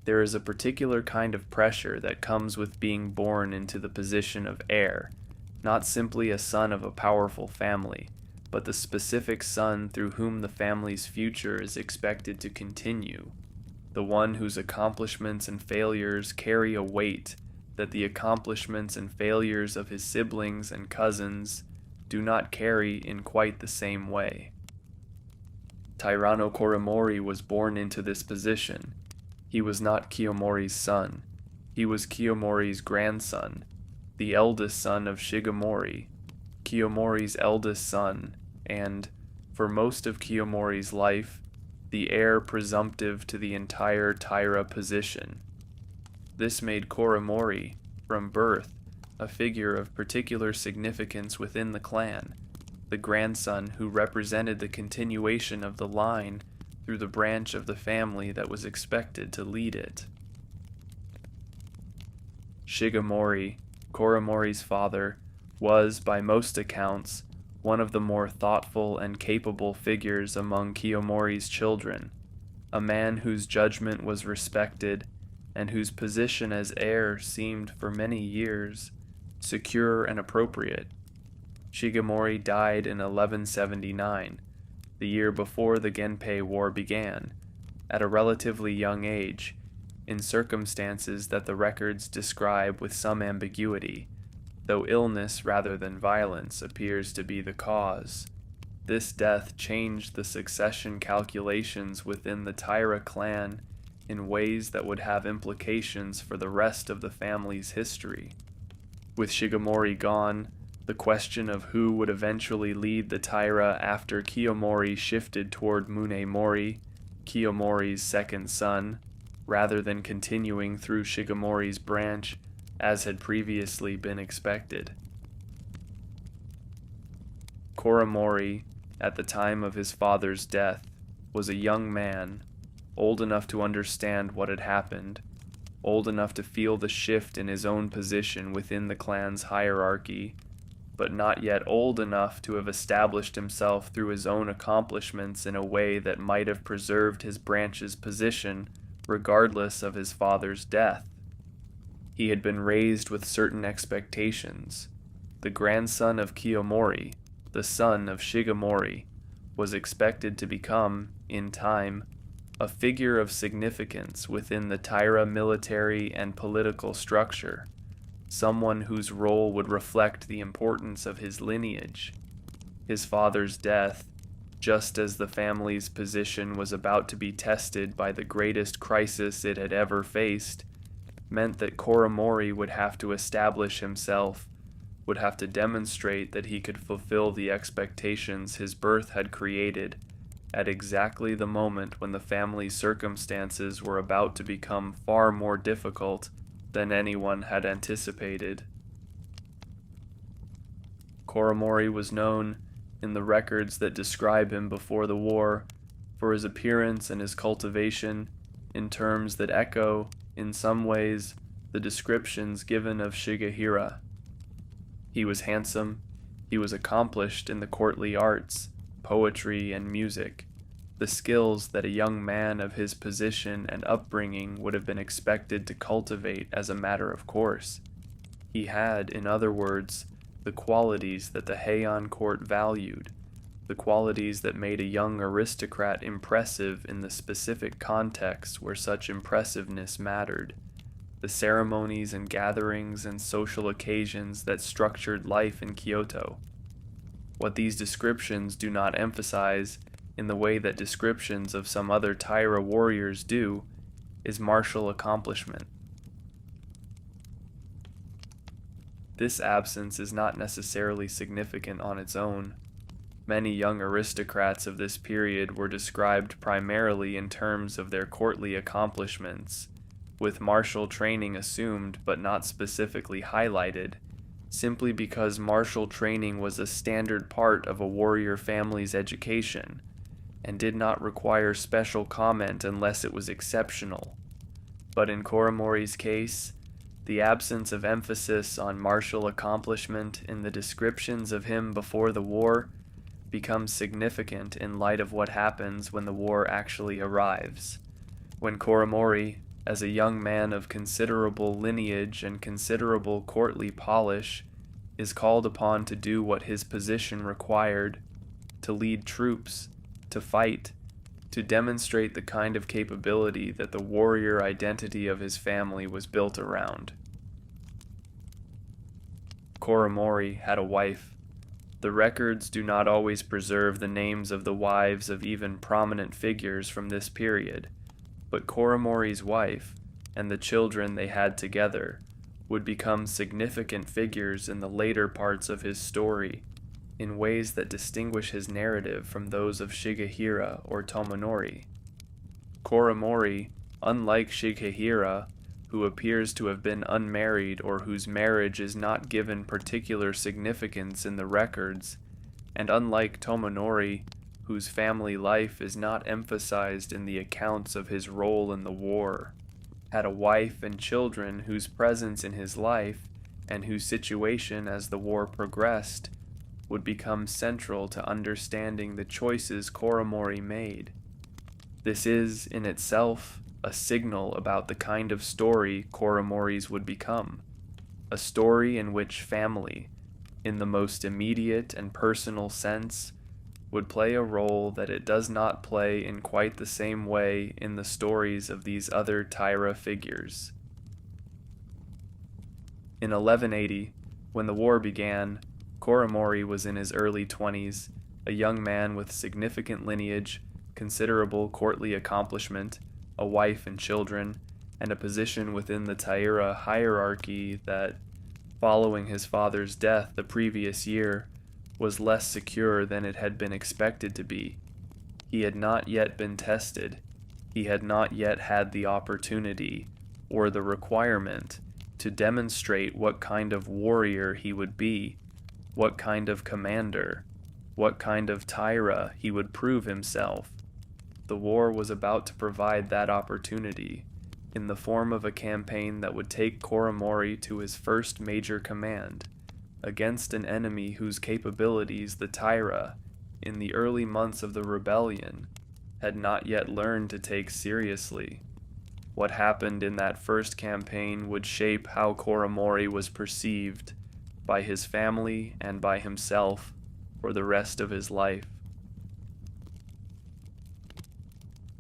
There is a particular kind of pressure that comes with being born into the position of heir, not simply a son of a powerful family, but the specific son through whom the family's future is expected to continue, the one whose accomplishments and failures carry a weight that the accomplishments and failures of his siblings and cousins do not carry in quite the same way. Taira Koremori was born into this position. He was not Kiyomori's son. He was Kiyomori's grandson, the eldest son of Shigemori, Kiyomori's eldest son, and, for most of Kiyomori's life, the heir presumptive to the entire Taira position. This made Koremori, from birth, a figure of particular significance within the clan, the grandson who represented the continuation of the line through the branch of the family that was expected to lead it. Shigemori, Koremori's father, was, by most accounts, one of the more thoughtful and capable figures among Kiyomori's children, a man whose judgment was respected and whose position as heir seemed for many years secure and appropriate. Shigemori died in 1179, the year before the Genpei War began, at a relatively young age, in circumstances that the records describe with some ambiguity, though illness rather than violence appears to be the cause. This death changed the succession calculations within the Taira clan in ways that would have implications for the rest of the family's history. With Shigemori gone, the question of who would eventually lead the Taira after Kiyomori shifted toward Munemori, Kiyomori's second son, rather than continuing through Shigemori's branch as had previously been expected. Koremori, at the time of his father's death, was a young man, old enough to understand what had happened, old enough to feel the shift in his own position within the clan's hierarchy, but not yet old enough to have established himself through his own accomplishments in a way that might have preserved his branch's position regardless of his father's death. He had been raised with certain expectations. The grandson of Kiyomori, the son of Shigemori, was expected to become, in time, a figure of significance within the Taira military and political structure, someone whose role would reflect the importance of his lineage. His father's death, just as the family's position was about to be tested by the greatest crisis it had ever faced, meant that Koremori would have to establish himself, would have to demonstrate that he could fulfill the expectations his birth had created at exactly the moment when the family's circumstances were about to become far more difficult than anyone had anticipated. Koremori was known, in the records that describe him before the war, for his appearance and his cultivation in terms that echo, in some ways, the descriptions given of Shigehira. He was handsome, he was accomplished in the courtly arts, poetry, and music, the skills that a young man of his position and upbringing would have been expected to cultivate as a matter of course. He had, in other words, the qualities that the Heian court valued, the qualities that made a young aristocrat impressive in the specific context where such impressiveness mattered, the ceremonies and gatherings and social occasions that structured life in Kyoto. What these descriptions do not emphasize, in the way that descriptions of some other Taira warriors do, is martial accomplishment. This absence is not necessarily significant on its own. Many young aristocrats of this period were described primarily in terms of their courtly accomplishments, with martial training assumed but not specifically highlighted, simply because martial training was a standard part of a warrior family's education, and did not require special comment unless it was exceptional. But in Koremori's case, the absence of emphasis on martial accomplishment in the descriptions of him before the war becomes significant in light of what happens when the war actually arrives. When Koremori, as a young man of considerable lineage and considerable courtly polish, is called upon to do what his position required, to lead troops, to fight, to demonstrate the kind of capability that the warrior identity of his family was built around. Koremori had a wife. The records do not always preserve the names of the wives of even prominent figures from this period, but Koremori's wife, and the children they had together, would become significant figures in the later parts of his story, in ways that distinguish his narrative from those of Shigehira or Tomonori. Koremori, unlike Shigehira, who appears to have been unmarried or whose marriage is not given particular significance in the records, and unlike Tomonori, whose family life is not emphasized in the accounts of his role in the war, had a wife and children whose presence in his life, and whose situation as the war progressed, would become central to understanding the choices Koremori made. This is, in itself, a signal about the kind of story Koremori's would become, a story in which family, in the most immediate and personal sense, would play a role that it does not play in quite the same way in the stories of these other Taira figures. In 1180, when the war began, Koremori was in his early 20s, a young man with significant lineage, considerable courtly accomplishment, a wife and children, and a position within the Taira hierarchy that, following his father's death the previous year, was less secure than it had been expected to be. He had not yet been tested. He had not yet had the opportunity, or the requirement, to demonstrate what kind of warrior he would be, what kind of commander, what kind of Taira he would prove himself. The war was about to provide that opportunity, in the form of a campaign that would take Koremori to his first major command, against an enemy whose capabilities the Taira, in the early months of the rebellion, had not yet learned to take seriously. What happened in that first campaign would shape how Koremori was perceived by his family and by himself for the rest of his life.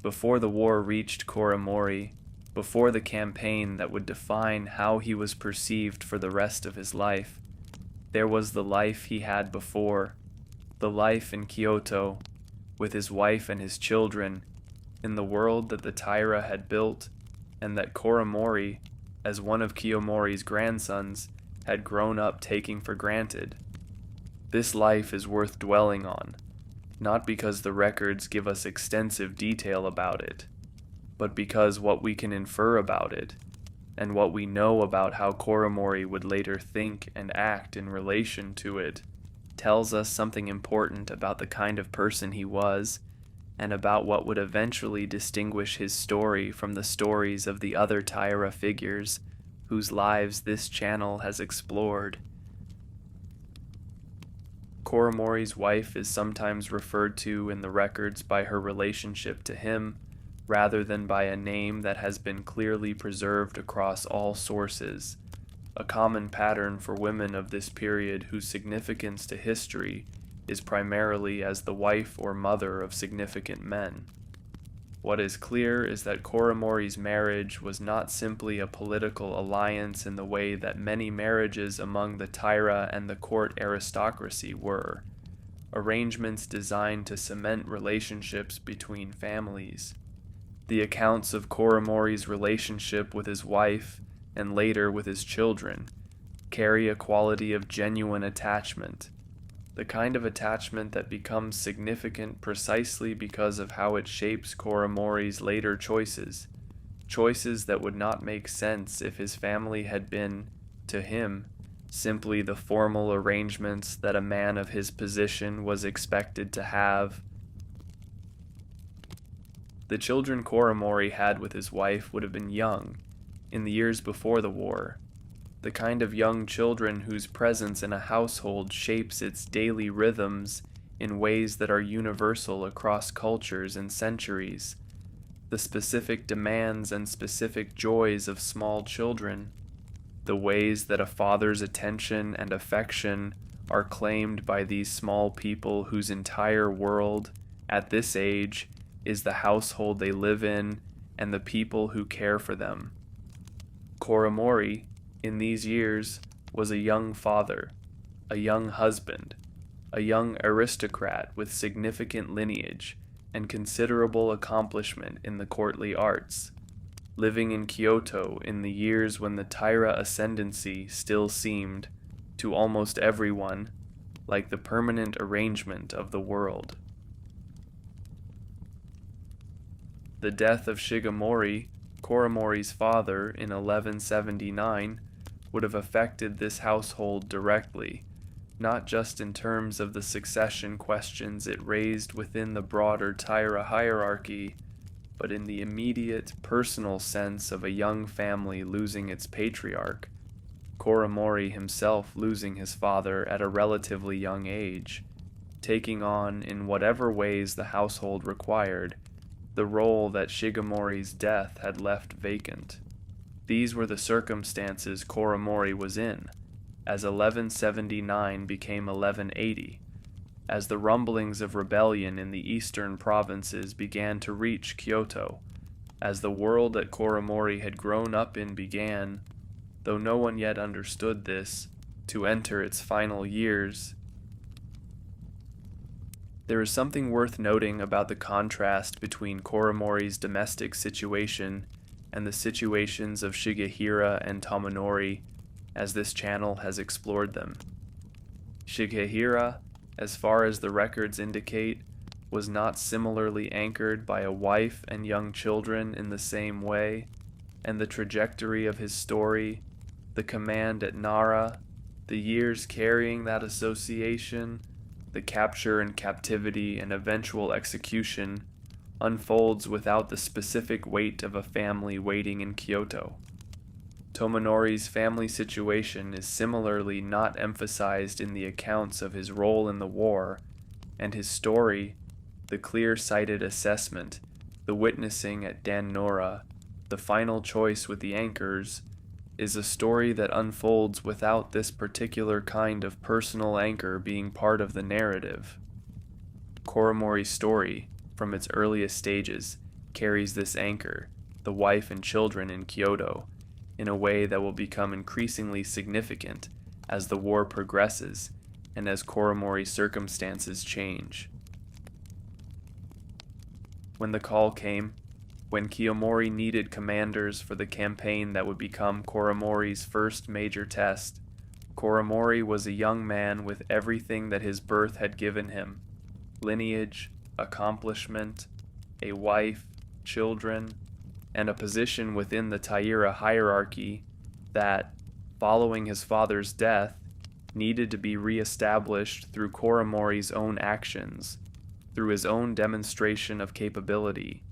Before the war reached Koremori, before the campaign that would define how he was perceived for the rest of his life, there was the life he had before, the life in Kyoto, with his wife and his children, in the world that the Taira had built, and that Koremori, as one of Kiyomori's grandsons, had grown up taking for granted. This life is worth dwelling on, not because the records give us extensive detail about it, but because what we can infer about it, and what we know about how Koremori would later think and act in relation to it, tells us something important about the kind of person he was, and about what would eventually distinguish his story from the stories of the other Taira figures whose lives this channel has explored. Koremori's wife is sometimes referred to in the records by her relationship to him, rather than by a name that has been clearly preserved across all sources, a common pattern for women of this period whose significance to history is primarily as the wife or mother of significant men. What is clear is that Koremori's marriage was not simply a political alliance in the way that many marriages among the Taira and the court aristocracy were, arrangements designed to cement relationships between families. The accounts of Koremori's relationship with his wife, and later with his children, carry a quality of genuine attachment, the kind of attachment that becomes significant precisely because of how it shapes Koremori's later choices, choices that would not make sense if his family had been, to him, simply the formal arrangements that a man of his position was expected to have. The children Koremori had with his wife would have been young, in the years before the war, the kind of young children whose presence in a household shapes its daily rhythms in ways that are universal across cultures and centuries, the specific demands and specific joys of small children, the ways that a father's attention and affection are claimed by these small people whose entire world, at this age, is the household they live in and the people who care for them. Koremori, in these years, was a young father, a young husband, a young aristocrat with significant lineage and considerable accomplishment in the courtly arts, living in Kyoto in the years when the Taira ascendancy still seemed, to almost everyone, like the permanent arrangement of the world. The death of Shigemori, Koremori's father, in 1179, would have affected this household directly, not just in terms of the succession questions it raised within the broader Taira hierarchy, but in the immediate personal sense of a young family losing its patriarch, Koremori himself losing his father at a relatively young age, taking on, in whatever ways the household required, the role that Shigemori's death had left vacant. These were the circumstances Koremori was in, as 1179 became 1180, as the rumblings of rebellion in the eastern provinces began to reach Kyoto, as the world that Koremori had grown up in began, though no one yet understood this, to enter its final years. There is something worth noting about the contrast between Koremori's domestic situation and the situations of Shigehira and Tomonori, as this channel has explored them. Shigehira, as far as the records indicate, was not similarly anchored by a wife and young children in the same way, and the trajectory of his story, the command at Nara, the years carrying that association, the capture and captivity and eventual execution, unfolds without the specific weight of a family waiting in Kyoto. Tomonori's family situation is similarly not emphasized in the accounts of his role in the war, and his story, the clear-sighted assessment, the witnessing at Dan Nora, the final choice with the anchors, is a story that unfolds without this particular kind of personal anchor being part of the narrative. Koremori's story, from its earliest stages, carries this anchor, the wife and children in Kyoto, in a way that will become increasingly significant as the war progresses and as Koremori's circumstances change. When the call came, when Kiyomori needed commanders for the campaign that would become Koremori's first major test, Koremori was a young man with everything that his birth had given him: lineage, accomplishment, a wife, children, and a position within the Taira hierarchy that, following his father's death, needed to be re-established through Koremori's own actions, through his own demonstration of capability.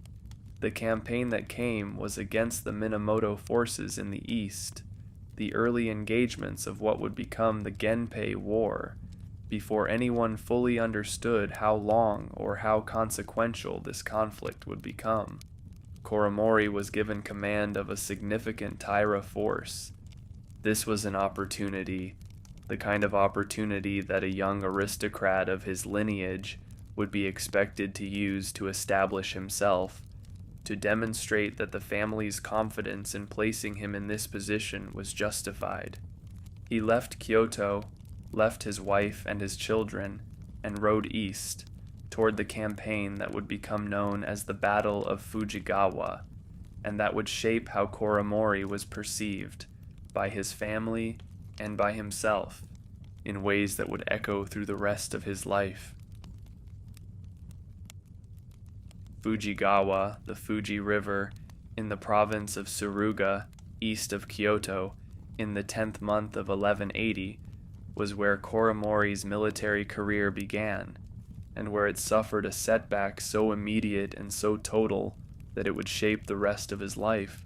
The campaign that came was against the Minamoto forces in the east, the early engagements of what would become the Genpei War, before anyone fully understood how long or how consequential this conflict would become. Koremori was given command of a significant Taira force. This was an opportunity, the kind of opportunity that a young aristocrat of his lineage would be expected to use to establish himself, to demonstrate that the family's confidence in placing him in this position was justified. He left Kyoto, left his wife and his children, and rode east, toward the campaign that would become known as the Battle of Fujigawa, and that would shape how Koremori was perceived, by his family and by himself, in ways that would echo through the rest of his life. Fujigawa, the Fuji River, in the province of Suruga, east of Kyoto, in the 10th month of 1180, was where Koremori's military career began, and where it suffered a setback so immediate and so total that it would shape the rest of his life.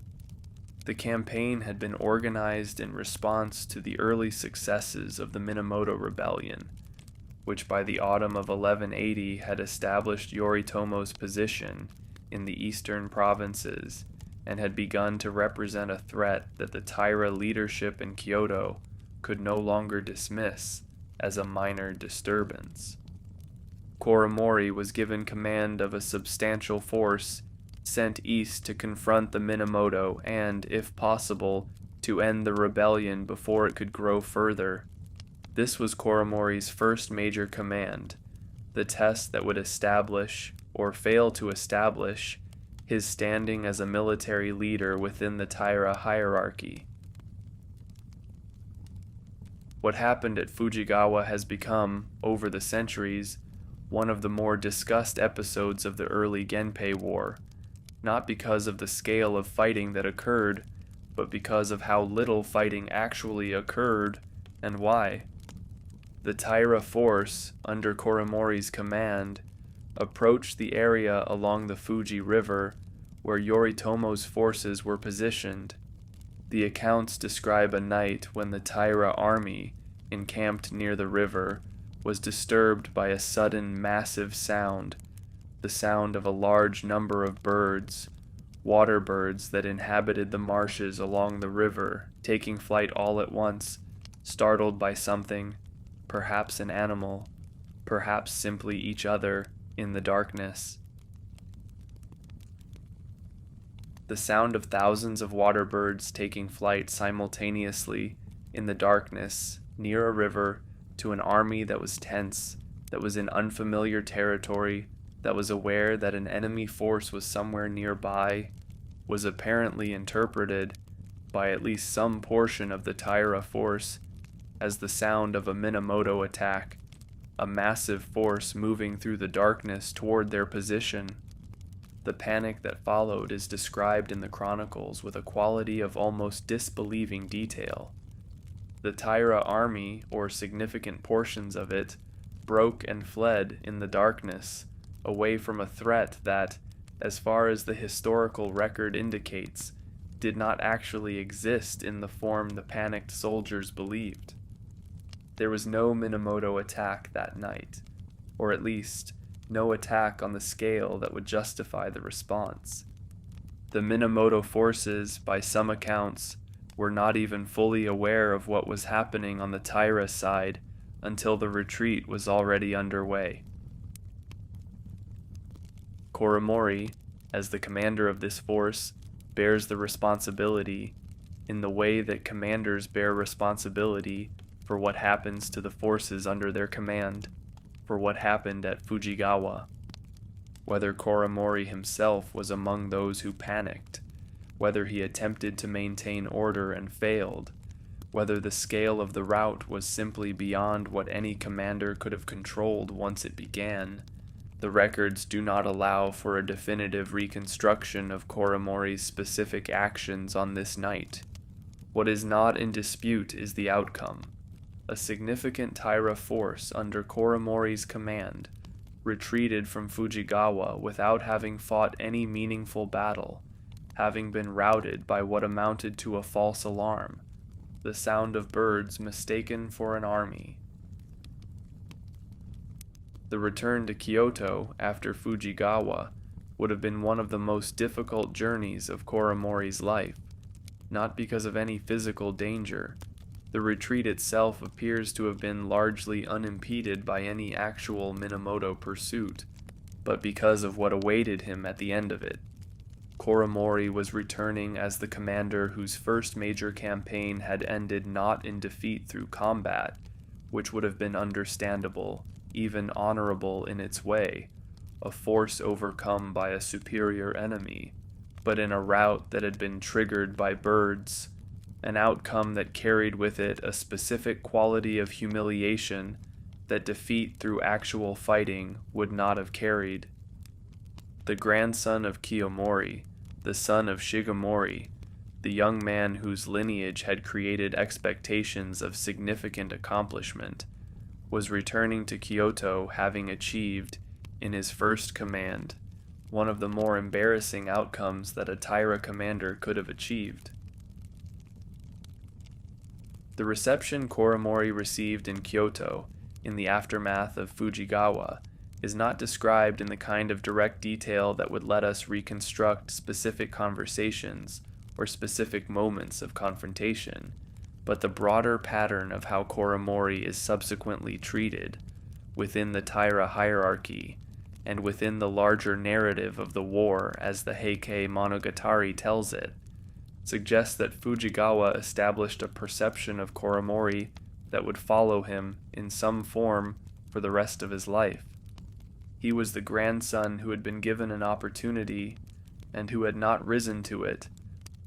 The campaign had been organized in response to the early successes of the Minamoto Rebellion, which by the autumn of 1180 had established Yoritomo's position in the eastern provinces and had begun to represent a threat that the Taira leadership in Kyoto could no longer dismiss as a minor disturbance. Koremori was given command of a substantial force sent east to confront the Minamoto and, if possible, to end the rebellion before it could grow further. This was Koremori's first major command, the test that would establish, or fail to establish, his standing as a military leader within the Taira hierarchy. What happened at Fujigawa has become, over the centuries, one of the more discussed episodes of the early Genpei War, not because of the scale of fighting that occurred, but because of how little fighting actually occurred and why. The Taira force, under Koremori's command, approached the area along the Fuji River where Yoritomo's forces were positioned. The accounts describe a night when the Taira army, encamped near the river, was disturbed by a sudden massive sound, the sound of a large number of birds, water birds that inhabited the marshes along the river, taking flight all at once, startled by something, perhaps an animal, perhaps simply each other, in the darkness. The sound of thousands of water birds taking flight simultaneously in the darkness near a river to an army that was tense, that was in unfamiliar territory, that was aware that an enemy force was somewhere nearby, was apparently interpreted by at least some portion of the Taira force as the sound of a Minamoto attack, a massive force moving through the darkness toward their position. The panic that followed is described in the chronicles with a quality of almost disbelieving detail. The Taira army, or significant portions of it, broke and fled in the darkness, away from a threat that, as far as the historical record indicates, did not actually exist in the form the panicked soldiers believed. There was no Minamoto attack that night, or at least, no attack on the scale that would justify the response. The Minamoto forces, by some accounts, were not even fully aware of what was happening on the Taira side until the retreat was already underway. Koremori, as the commander of this force, bears the responsibility, in the way that commanders bear responsibility for what happens to the forces under their command, for what happened at Fujigawa. Whether Koremori himself was among those who panicked, whether he attempted to maintain order and failed, whether the scale of the rout was simply beyond what any commander could have controlled once it began, the records do not allow for a definitive reconstruction of Koremori's specific actions on this night. What is not in dispute is the outcome. A significant Taira force under Koremori's command retreated from Fujigawa without having fought any meaningful battle, having been routed by what amounted to a false alarm, the sound of birds mistaken for an army. The return to Kyoto after Fujigawa would have been one of the most difficult journeys of Koremori's life, not because of any physical danger. The retreat itself appears to have been largely unimpeded by any actual Minamoto pursuit, but because of what awaited him at the end of it. Koremori was returning as the commander whose first major campaign had ended not in defeat through combat, which would have been understandable, even honorable in its way, a force overcome by a superior enemy, but in a rout that had been triggered by birds, an outcome that carried with it a specific quality of humiliation that defeat through actual fighting would not have carried. The grandson of Kiyomori, the son of Shigemori, the young man whose lineage had created expectations of significant accomplishment, was returning to Kyoto having achieved, in his first command, one of the more embarrassing outcomes that a Taira commander could have achieved. The reception Koremori received in Kyoto, in the aftermath of Fujigawa, is not described in the kind of direct detail that would let us reconstruct specific conversations or specific moments of confrontation, but the broader pattern of how Koremori is subsequently treated within the Taira hierarchy and within the larger narrative of the war as the Heike Monogatari tells it, suggests that Fujigawa established a perception of Koremori that would follow him in some form for the rest of his life. He was the grandson who had been given an opportunity and who had not risen to it,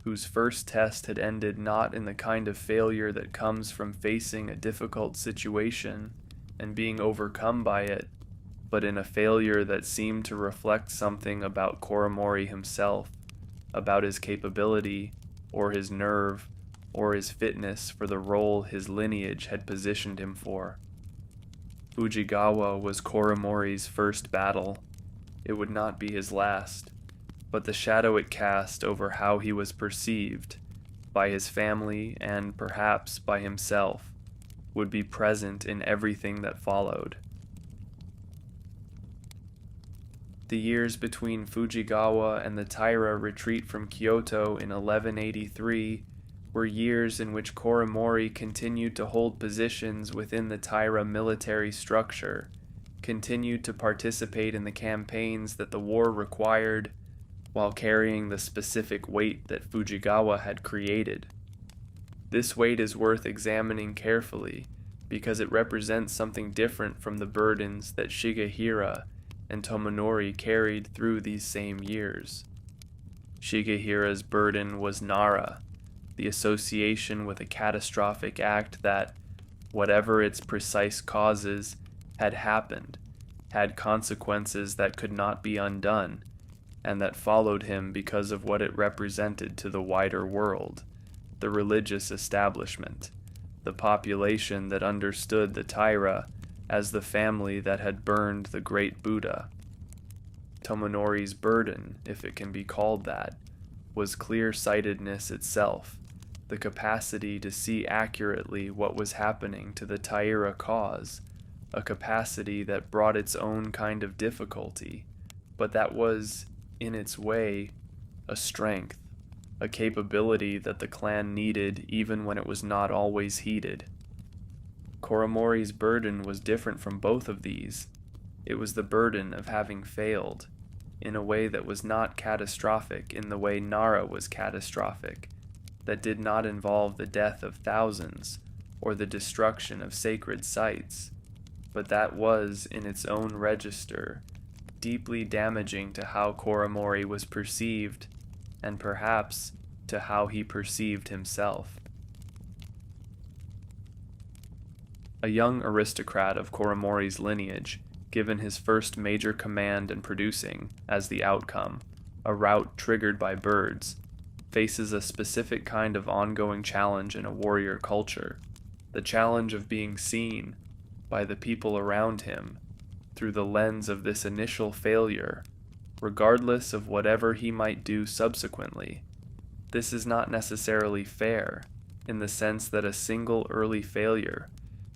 whose first test had ended not in the kind of failure that comes from facing a difficult situation and being overcome by it, but in a failure that seemed to reflect something about Koremori himself, about his capability, or his nerve, or his fitness for the role his lineage had positioned him for. Fujigawa was Koremori's first battle. It would not be his last, but the shadow it cast over how he was perceived, by his family and perhaps by himself, would be present in everything that followed. The years between Fujigawa and the Taira retreat from Kyoto in 1183 were years in which Koremori continued to hold positions within the Taira military structure, continued to participate in the campaigns that the war required, while carrying the specific weight that Fujigawa had created. This weight is worth examining carefully because it represents something different from the burdens that Shigehira and Tomonori carried through these same years. Shigehira's burden was Nara, the association with a catastrophic act that, whatever its precise causes, had happened, had consequences that could not be undone, and that followed him because of what it represented to the wider world, the religious establishment, the population that understood the Taira as the family that had burned the great Buddha. Tomonori's burden, if it can be called that, was clear-sightedness itself, the capacity to see accurately what was happening to the Taira cause, a capacity that brought its own kind of difficulty, but that was, in its way, a strength, a capability that the clan needed even when it was not always heeded. Koremori's burden was different from both of these. It was the burden of having failed, in a way that was not catastrophic in the way Nara was catastrophic, that did not involve the death of thousands or the destruction of sacred sites, but that was, in its own register, deeply damaging to how Koremori was perceived, and perhaps to how he perceived himself. A young aristocrat of Koremori's lineage, given his first major command and producing, as the outcome, a rout triggered by birds, faces a specific kind of ongoing challenge in a warrior culture, the challenge of being seen by the people around him through the lens of this initial failure, regardless of whatever he might do subsequently. This is not necessarily fair, in the sense that a single early failure,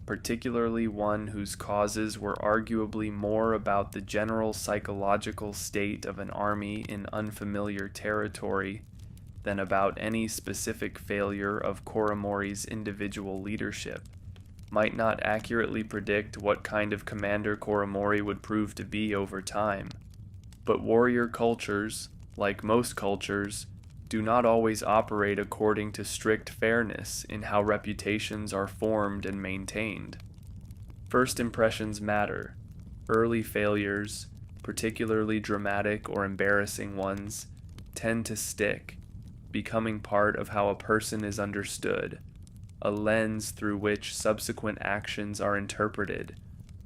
particularly one whose causes were arguably more about the general psychological state of an army in unfamiliar territory than about any specific failure of Koremori's individual leadership, might not accurately predict what kind of commander Koremori would prove to be over time. But warrior cultures, like most cultures, do not always operate according to strict fairness in how reputations are formed and maintained. First impressions matter. Early failures, particularly dramatic or embarrassing ones, tend to stick, becoming part of how a person is understood, a lens through which subsequent actions are interpreted,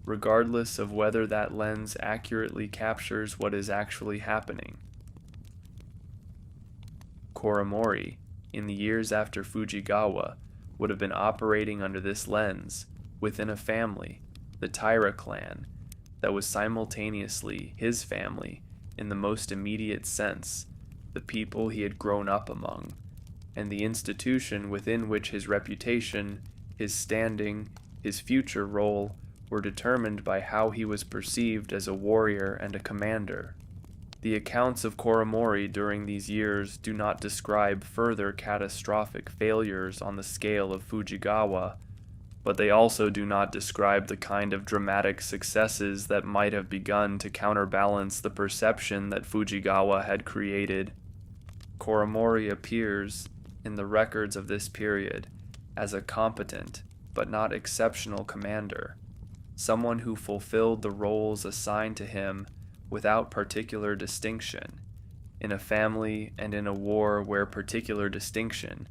regardless of whether that lens accurately captures what is actually happening. Koremori, in the years after Fujigawa, would have been operating under this lens, within a family, the Taira clan, that was simultaneously his family in the most immediate sense, the people he had grown up among, and the institution within which his reputation, his standing, his future role were determined by how he was perceived as a warrior and a commander. The accounts of Koremori during these years do not describe further catastrophic failures on the scale of Fujigawa, but they also do not describe the kind of dramatic successes that might have begun to counterbalance the perception that Fujigawa had created. Koremori appears, in the records of this period, as a competent but not exceptional commander, someone who fulfilled the roles assigned to him without particular distinction, in a family and in a war where particular distinction,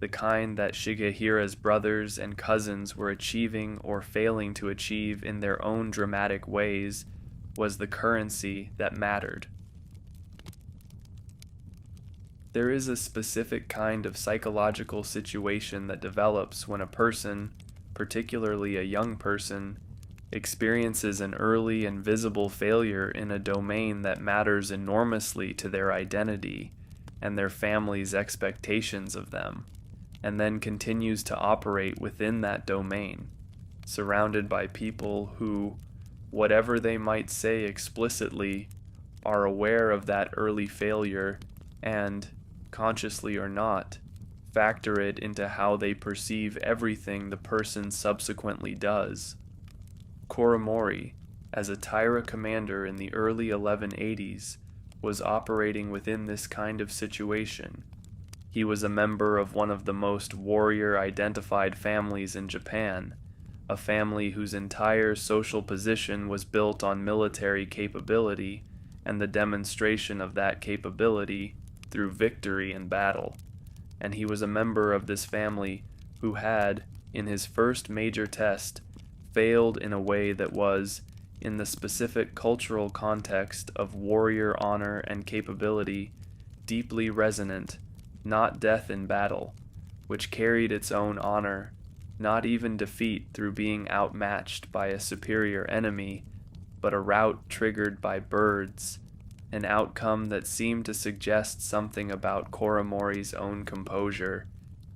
the kind that Shigehira's brothers and cousins were achieving or failing to achieve in their own dramatic ways, was the currency that mattered. There is a specific kind of psychological situation that develops when a person, particularly a young person, experiences an early and visible failure in a domain that matters enormously to their identity and their family's expectations of them, and then continues to operate within that domain, surrounded by people who, whatever they might say explicitly, are aware of that early failure and, consciously or not, factor it into how they perceive everything the person subsequently does. Koremori, as a Taira commander in the early 1180s, was operating within this kind of situation. He was a member of one of the most warrior-identified families in Japan, a family whose entire social position was built on military capability and the demonstration of that capability through victory in battle. And he was a member of this family who had, in his first major test, failed in a way that was, in the specific cultural context of warrior honor and capability, deeply resonant, not death in battle, which carried its own honor, not even defeat through being outmatched by a superior enemy, but a rout triggered by birds, an outcome that seemed to suggest something about Koremori's own composure,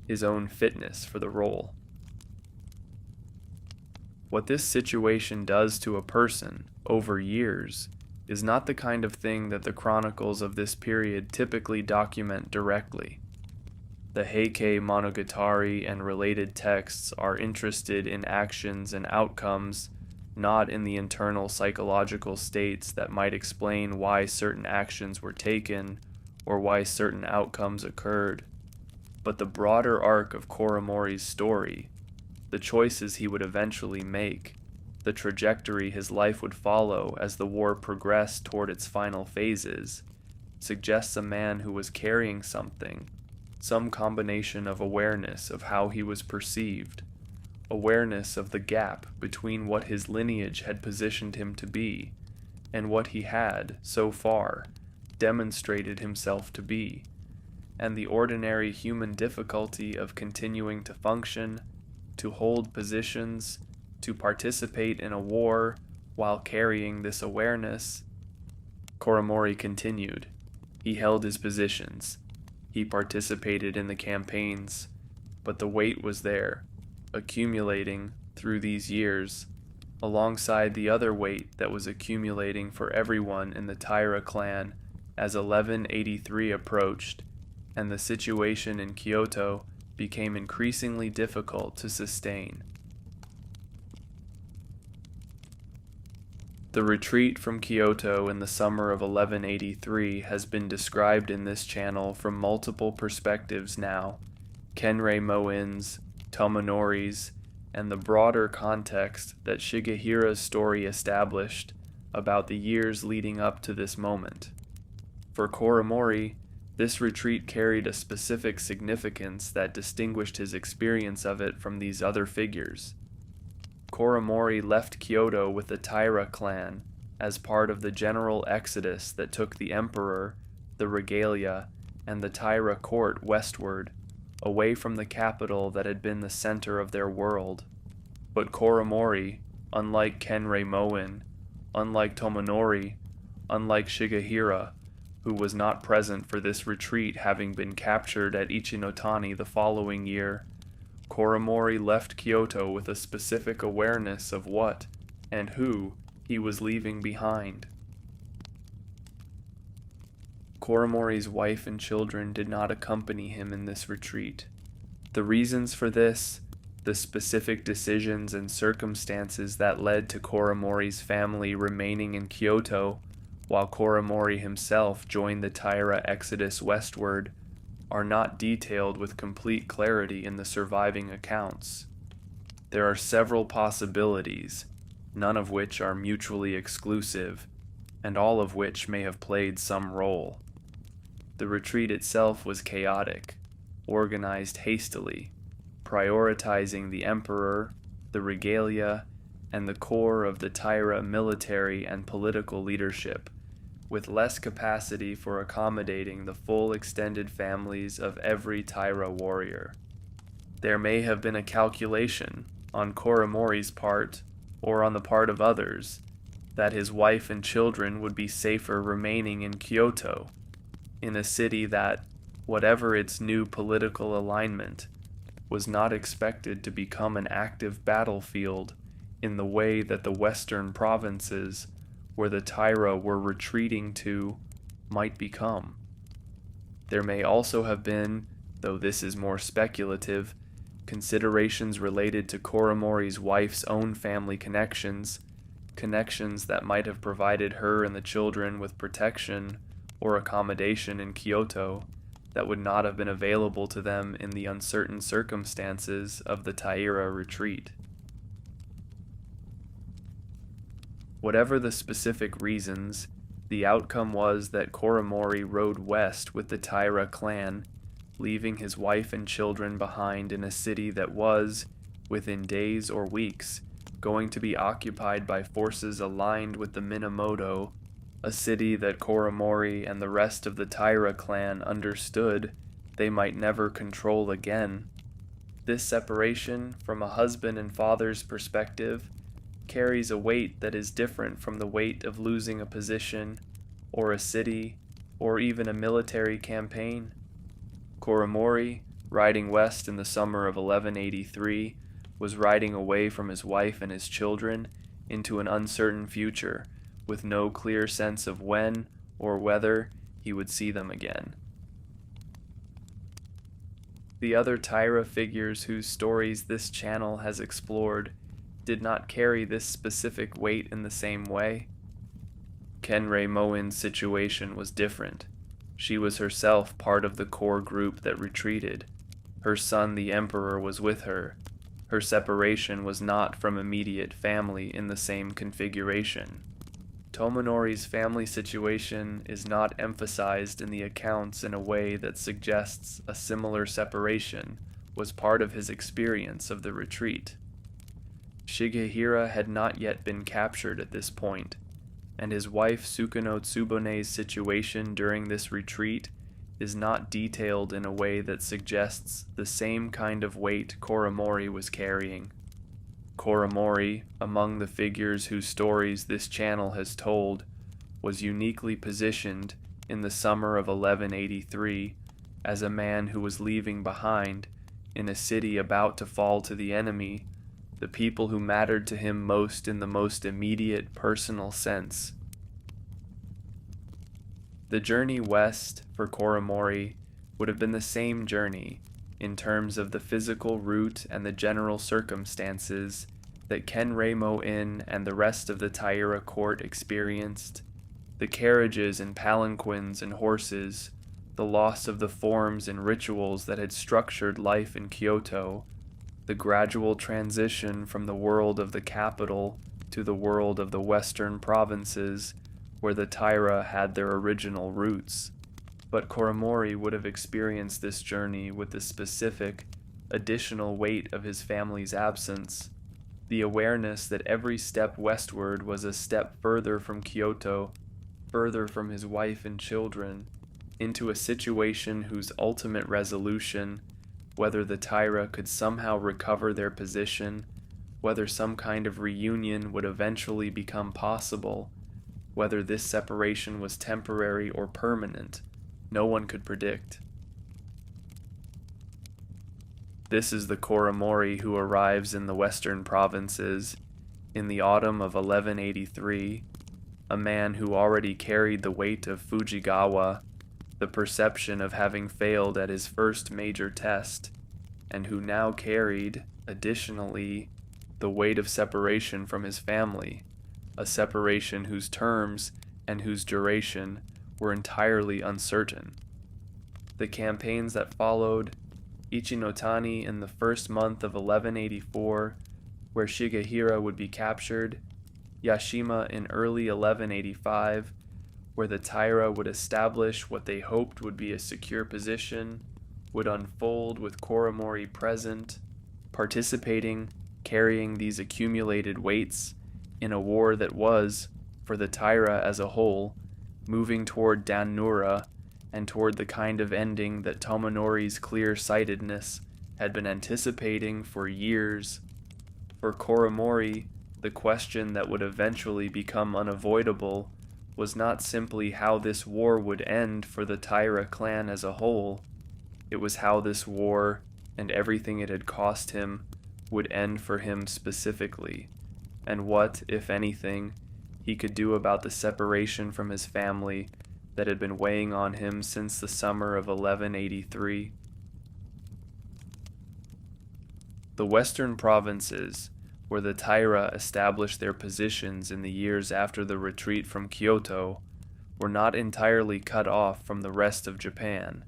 his own fitness for the role. What this situation does to a person, over years, is not the kind of thing that the chronicles of this period typically document directly. The Heike Monogatari and related texts are interested in actions and outcomes, not in the internal psychological states that might explain why certain actions were taken or why certain outcomes occurred, but the broader arc of Koremori's story, the choices he would eventually make, the trajectory his life would follow as the war progressed toward its final phases, suggests a man who was carrying something, some combination of awareness of how he was perceived, awareness of the gap between what his lineage had positioned him to be, and what he had, so far, demonstrated himself to be, and the ordinary human difficulty of continuing to function, to hold positions, to participate in a war while carrying this awareness. Koremori continued. He held his positions. He participated in the campaigns, but the weight was there, accumulating through these years, alongside the other weight that was accumulating for everyone in the Taira clan as 1183 approached, and the situation in Kyoto became increasingly difficult to sustain. The retreat from Kyoto in the summer of 1183 has been described in this channel from multiple perspectives now, Kenrei Moin's, Tomonori's, and the broader context that Shigehira's story established about the years leading up to this moment. For Koremori, this retreat carried a specific significance that distinguished his experience of it from these other figures. Koremori left Kyoto with the Taira clan as part of the general exodus that took the emperor, the regalia, and the Taira court westward, away from the capital that had been the center of their world. But Koremori, unlike Kenrei Moin, unlike Tomonori, unlike Shigehira, who was not present for this retreat having been captured at Ichinotani the following year, Koremori left Kyoto with a specific awareness of what, and who he was leaving behind. Koremori's wife and children did not accompany him in this retreat. The reasons for this, the specific decisions and circumstances that led to Koremori's family remaining in Kyoto, while Koremori himself joined the Taira exodus westward, are not detailed with complete clarity in the surviving accounts. There are several possibilities, none of which are mutually exclusive, and all of which may have played some role. The retreat itself was chaotic, organized hastily, prioritizing the emperor, the regalia, and the core of the Taira military and political leadership, with less capacity for accommodating the full extended families of every Taira warrior. There may have been a calculation, on Koremori's part, or on the part of others, that his wife and children would be safer remaining in Kyoto, in a city that, whatever its new political alignment, was not expected to become an active battlefield in the way that the western provinces, where the Taira were retreating to, might become. There may also have been, though this is more speculative, considerations related to Koremori's wife's own family connections that might have provided her and the children with protection or accommodation in Kyoto that would not have been available to them in the uncertain circumstances of the Taira retreat. Whatever the specific reasons, the outcome was that Koremori rode west with the Taira clan, leaving his wife and children behind in a city that was, within days or weeks, going to be occupied by forces aligned with the Minamoto, a city that Koremori and the rest of the Taira clan understood they might never control again. This separation, from a husband and father's perspective, carries a weight that is different from the weight of losing a position, or a city, or even a military campaign. Koremori, riding west in the summer of 1183, was riding away from his wife and his children into an uncertain future, with no clear sense of when or whether he would see them again. The other Taira figures whose stories this channel has explored did not carry this specific weight in the same way. Kenrei Moin's situation was different. She was herself part of the core group that retreated. Her son, the Emperor, was with her. Her separation was not from immediate family in the same configuration. Tomonori's family situation is not emphasized in the accounts in a way that suggests a similar separation was part of his experience of the retreat. Shigehira had not yet been captured at this point, and his wife Sukuno Tsubone's situation during this retreat is not detailed in a way that suggests the same kind of weight Koremori was carrying. Koremori, among the figures whose stories this channel has told, was uniquely positioned in the summer of 1183 as a man who was leaving behind, in a city about to fall to the enemy, the people who mattered to him most in the most immediate personal sense. The journey west for Koremori would have been the same journey in terms of the physical route and the general circumstances that Kenrei Moin and the rest of the Taira court experienced, the carriages and palanquins and horses, the loss of the forms and rituals that had structured life in Kyoto, the gradual transition from the world of the capital to the world of the western provinces where the Taira had their original roots. But Koremori would have experienced this journey with the specific, additional weight of his family's absence, the awareness that every step westward was a step further from Kyoto, further from his wife and children, into a situation whose ultimate resolution, whether the Taira could somehow recover their position, whether some kind of reunion would eventually become possible, whether this separation was temporary or permanent, no one could predict. This is the Koremori who arrives in the western provinces, in the autumn of 1183, a man who already carried the weight of Fujigawa, the perception of having failed at his first major test, and who now carried, additionally, the weight of separation from his family, a separation whose terms and whose duration were entirely uncertain. The campaigns that followed, Ichinotani in the first month of 1184, where Shigehira would be captured, Yashima in early 1185, where the Taira would establish what they hoped would be a secure position, would unfold with Koremori present, participating, carrying these accumulated weights in a war that was, for the Taira as a whole, moving toward Dan-nura and toward the kind of ending that Tomonori's clear-sightedness had been anticipating for years. For Koremori, the question that would eventually become unavoidable was not simply how this war would end for the Taira clan as a whole, it was how this war, and everything it had cost him, would end for him specifically, and what, if anything, he could do about the separation from his family that had been weighing on him since the summer of 1183. The western provinces, where the Taira established their positions in the years after the retreat from Kyoto, were not entirely cut off from the rest of Japan,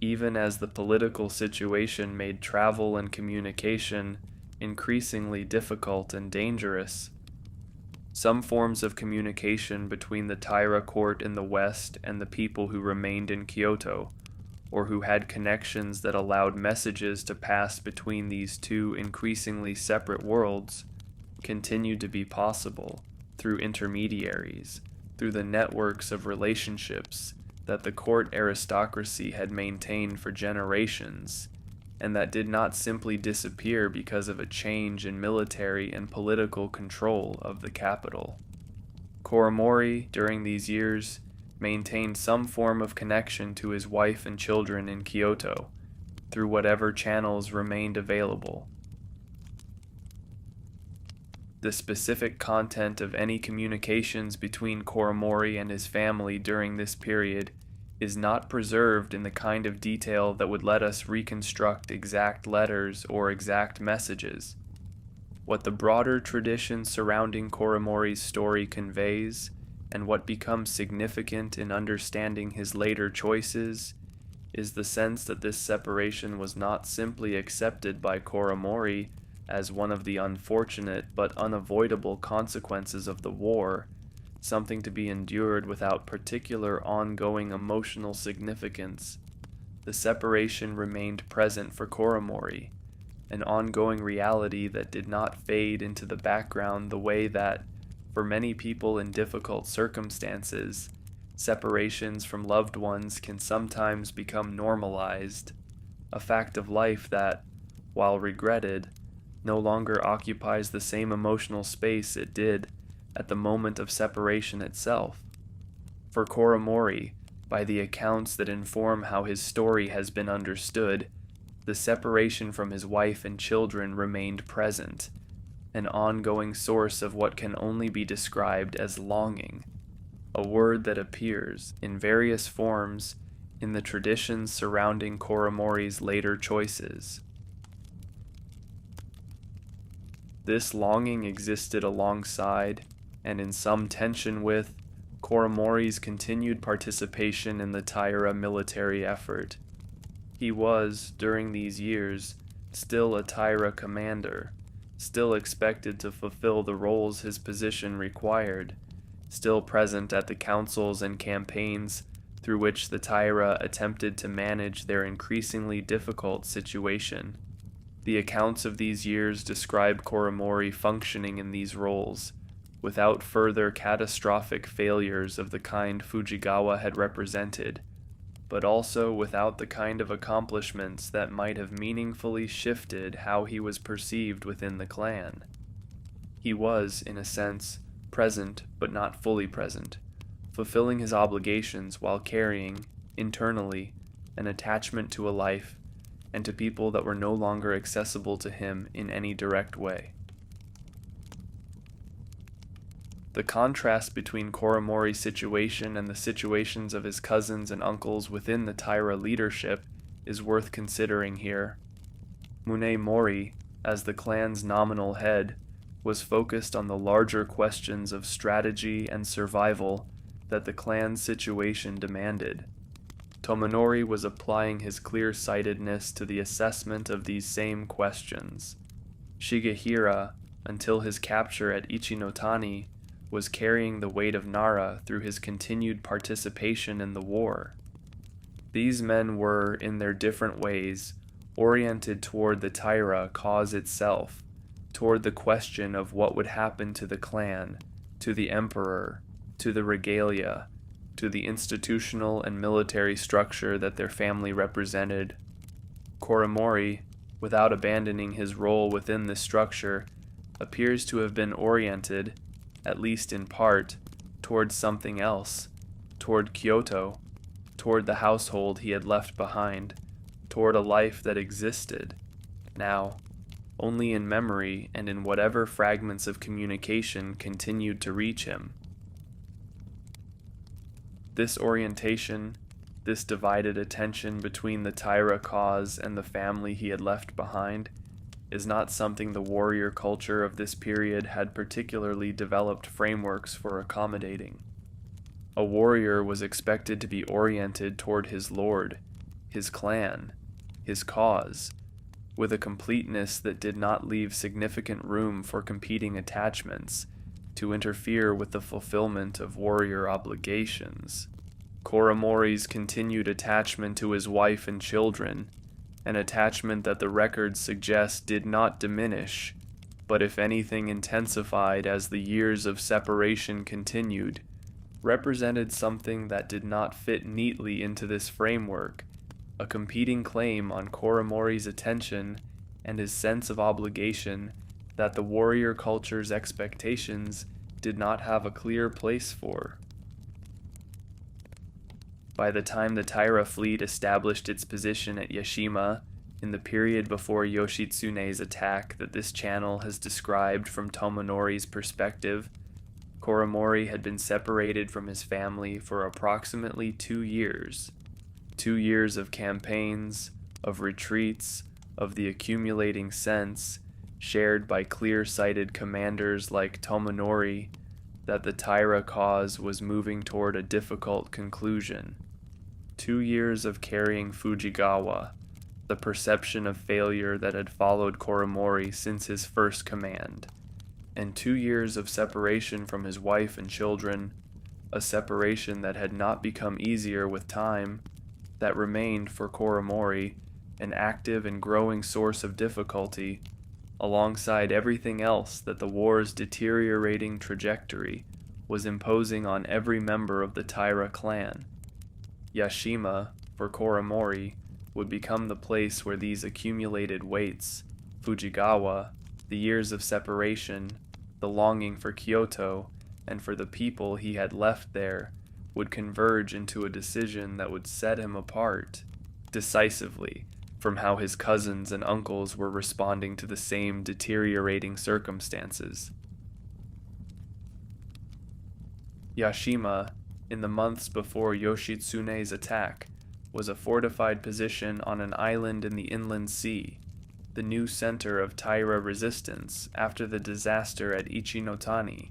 even as the political situation made travel and communication increasingly difficult and dangerous. Some forms of communication between the Taira court in the west and the people who remained in Kyoto, or who had connections that allowed messages to pass between these two increasingly separate worlds, continued to be possible through intermediaries, through the networks of relationships that the court aristocracy had maintained for generations, and that did not simply disappear because of a change in military and political control of the capital. Koremori, during these years, maintained some form of connection to his wife and children in Kyoto, through whatever channels remained available. The specific content of any communications between Koremori and his family during this period is not preserved in the kind of detail that would let us reconstruct exact letters or exact messages. What the broader tradition surrounding Koremori's story conveys, and what becomes significant in understanding his later choices, is the sense that this separation was not simply accepted by Koremori as one of the unfortunate but unavoidable consequences of the war, something to be endured without particular ongoing emotional significance. The separation remained present for Koremori, an ongoing reality that did not fade into the background the way that, for many people in difficult circumstances, separations from loved ones can sometimes become normalized, a fact of life that, while regretted, no longer occupies the same emotional space it did at the moment of separation itself. For Koremori, by the accounts that inform how his story has been understood, the separation from his wife and children remained present, an ongoing source of what can only be described as longing, a word that appears in various forms in the traditions surrounding Koremori's later choices. This longing existed alongside, and in some tension with, Koremori's continued participation in the Taira military effort. He was, during these years, still a Taira commander, still expected to fulfill the roles his position required, still present at the councils and campaigns through which the Taira attempted to manage their increasingly difficult situation. The accounts of these years describe Koremori functioning in these roles, without further catastrophic failures of the kind Fujigawa had represented, but also without the kind of accomplishments that might have meaningfully shifted how he was perceived within the clan. He was, in a sense, present but not fully present, fulfilling his obligations while carrying, internally, an attachment to a life and to people that were no longer accessible to him in any direct way. The contrast between Koremori's situation and the situations of his cousins and uncles within the Taira leadership is worth considering here. Mune Mori, as the clan's nominal head, was focused on the larger questions of strategy and survival that the clan's situation demanded. Tomonori was applying his clear-sightedness to the assessment of these same questions. Shigehira, until his capture at Ichinotani, was carrying the weight of Nara through his continued participation in the war. These men were, in their different ways, oriented toward the Taira cause itself, toward the question of what would happen to the clan, to the emperor, to the regalia, to the institutional and military structure that their family represented. Koremori, without abandoning his role within this structure, appears to have been oriented, at least in part, toward something else, toward Kyoto, toward the household he had left behind, toward a life that existed, now, only in memory and in whatever fragments of communication continued to reach him. This orientation, this divided attention between the Taira cause and the family he had left behind, is not something the warrior culture of this period had particularly developed frameworks for accommodating. A warrior was expected to be oriented toward his lord, his clan, his cause, with a completeness that did not leave significant room for competing attachments to interfere with the fulfillment of warrior obligations. Koremori's continued attachment to his wife and children, an attachment that the records suggest did not diminish, but if anything intensified as the years of separation continued, represented something that did not fit neatly into this framework, a competing claim on Koremori's attention and his sense of obligation that the warrior culture's expectations did not have a clear place for. By the time the Taira fleet established its position at Yashima, in the period before Yoshitsune's attack that this channel has described from Tomonori's perspective, Koremori had been separated from his family for approximately 2 years. 2 years of campaigns, of retreats, of the accumulating sense, shared by clear-sighted commanders like Tomonori, that the Taira cause was moving toward a difficult conclusion. 2 years of carrying Fujigawa, the perception of failure that had followed Koremori since his first command, and 2 years of separation from his wife and children, a separation that had not become easier with time, that remained for Koremori an active and growing source of difficulty, alongside everything else that the war's deteriorating trajectory was imposing on every member of the Taira clan. Yashima, for Koremori, would become the place where these accumulated weights, Fujigawa, the years of separation, the longing for Kyoto, and for the people he had left there, would converge into a decision that would set him apart, decisively, from how his cousins and uncles were responding to the same deteriorating circumstances. Yashima, in the months before Yoshitsune's attack, was a fortified position on an island in the inland sea, the new center of Taira resistance after the disaster at Ichinotani,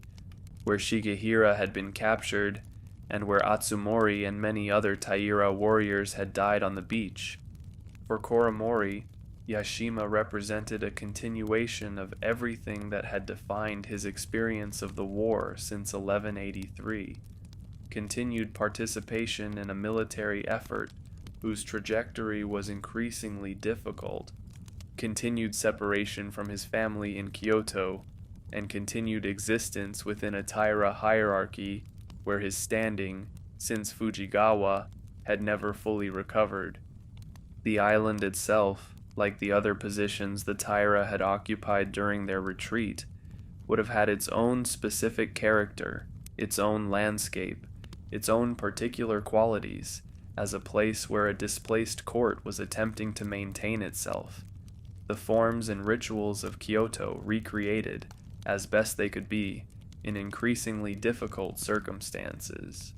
where Shigehira had been captured and where Atsumori and many other Taira warriors had died on the beach. For Koremori, Yashima represented a continuation of everything that had defined his experience of the war since 1183, continued participation in a military effort whose trajectory was increasingly difficult, continued separation from his family in Kyoto, and continued existence within a Taira hierarchy where his standing, since Fujigawa, had never fully recovered. The island itself, like the other positions the Taira had occupied during their retreat, would have had its own specific character, its own landscape, its own particular qualities, as a place where a displaced court was attempting to maintain itself. The forms and rituals of Kyoto recreated, as best they could be, in increasingly difficult circumstances.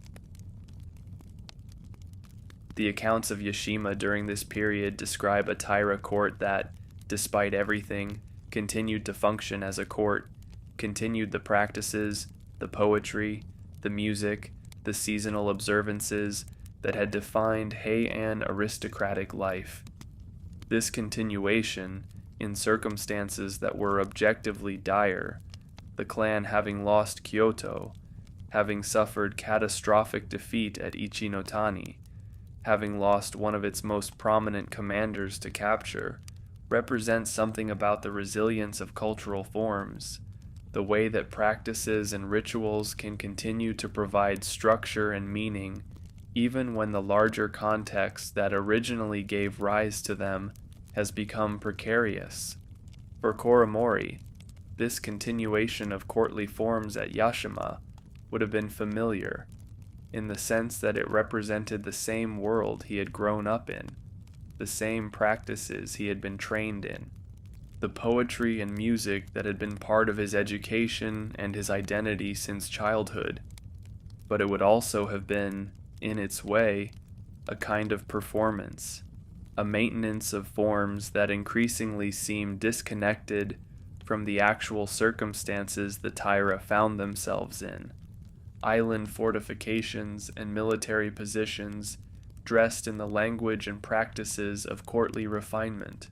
The accounts of Yashima during this period describe a Taira court that, despite everything, continued to function as a court, continued the practices, the poetry, the music, the seasonal observances that had defined Heian aristocratic life. This continuation, in circumstances that were objectively dire, the clan having lost Kyoto, having suffered catastrophic defeat at Ichinotani, having lost one of its most prominent commanders to capture, represents something about the resilience of cultural forms, the way that practices and rituals can continue to provide structure and meaning even when the larger context that originally gave rise to them has become precarious. For Koremori, this continuation of courtly forms at Yashima would have been familiar, in the sense that it represented the same world he had grown up in, the same practices he had been trained in, the poetry and music that had been part of his education and his identity since childhood. But it would also have been, in its way, a kind of performance, a maintenance of forms that increasingly seemed disconnected from the actual circumstances the Taira found themselves in. Island fortifications and military positions dressed in the language and practices of courtly refinement.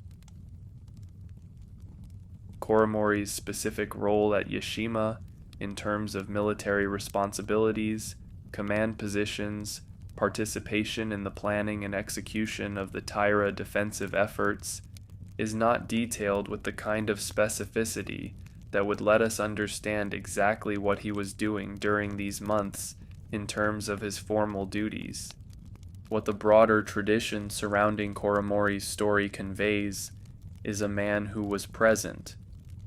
Koremori's specific role at Yashima in terms of military responsibilities, command positions, participation in the planning and execution of the Taira defensive efforts, is not detailed with the kind of specificity that would let us understand exactly what he was doing during these months in terms of his formal duties. What the broader tradition surrounding Koremori's story conveys is a man who was present,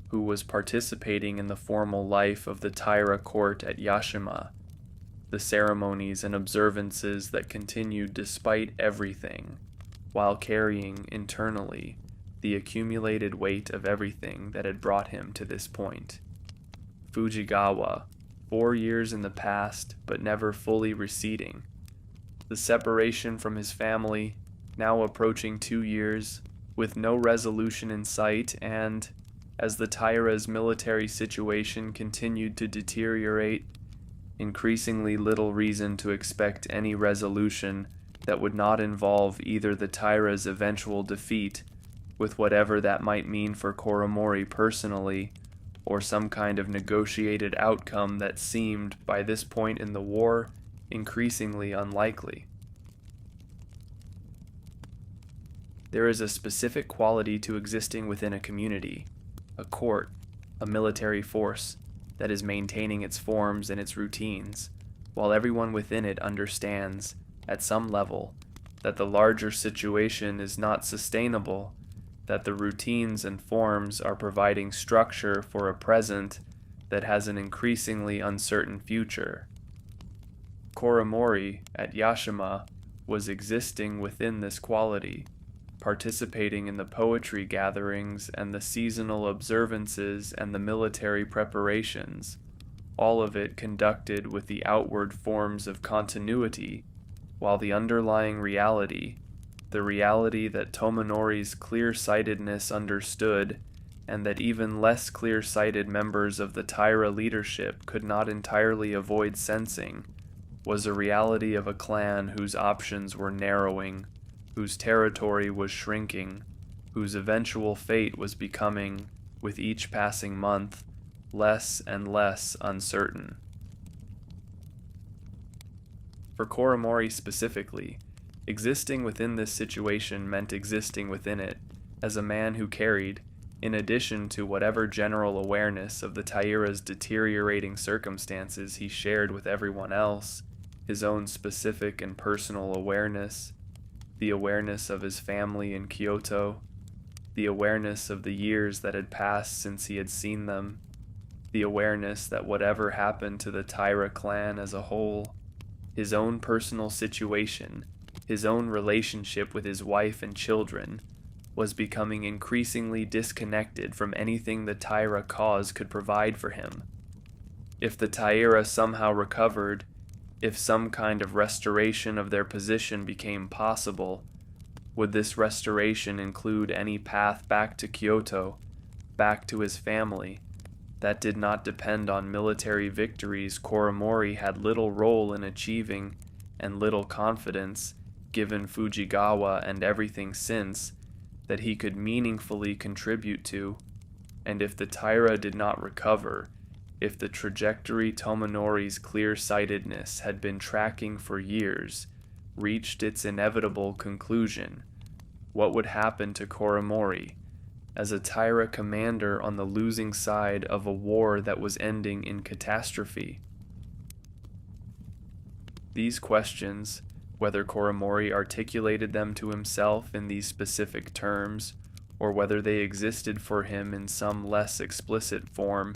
who was participating in the formal life of the Taira court at Yashima, the ceremonies and observances that continued despite everything, while carrying internally the accumulated weight of everything that had brought him to this point. Fujigawa, 4 years in the past, but never fully receding. The separation from his family, now approaching 2 years, with no resolution in sight, and, as the Taira's military situation continued to deteriorate, increasingly little reason to expect any resolution that would not involve either the Taira's eventual defeat, with whatever that might mean for Koremori personally, or some kind of negotiated outcome that seemed, by this point in the war, increasingly unlikely. There is a specific quality to existing within a community, a court, a military force, that is maintaining its forms and its routines, while everyone within it understands, at some level, that the larger situation is not sustainable, that the routines and forms are providing structure for a present that has an increasingly uncertain future. Koremori, at Yashima, was existing within this quality, participating in the poetry gatherings and the seasonal observances and the military preparations, all of it conducted with the outward forms of continuity, while the underlying reality, the reality that Tomonori's clear-sightedness understood, and that even less clear-sighted members of the Taira leadership could not entirely avoid sensing, was a reality of a clan whose options were narrowing, whose territory was shrinking, whose eventual fate was becoming, with each passing month, less and less uncertain. For Koremori specifically, existing within this situation meant existing within it as a man who carried, in addition to whatever general awareness of the Taira's deteriorating circumstances he shared with everyone else, his own specific and personal awareness, the awareness of his family in Kyoto, the awareness of the years that had passed since he had seen them, the awareness that whatever happened to the Taira clan as a whole, his own personal situation, his own relationship with his wife and children, was becoming increasingly disconnected from anything the Taira cause could provide for him. If the Taira somehow recovered, if some kind of restoration of their position became possible, would this restoration include any path back to Kyoto, back to his family, that did not depend on military victories Koremori had little role in achieving and little confidence, given Fujigawa and everything since, that he could meaningfully contribute to? And if the Taira did not recover, if the trajectory Tomonori's clear-sightedness had been tracking for years reached its inevitable conclusion, what would happen to Koremori as a Taira commander on the losing side of a war that was ending in catastrophe? These questions, whether Koremori articulated them to himself in these specific terms, or whether they existed for him in some less explicit form,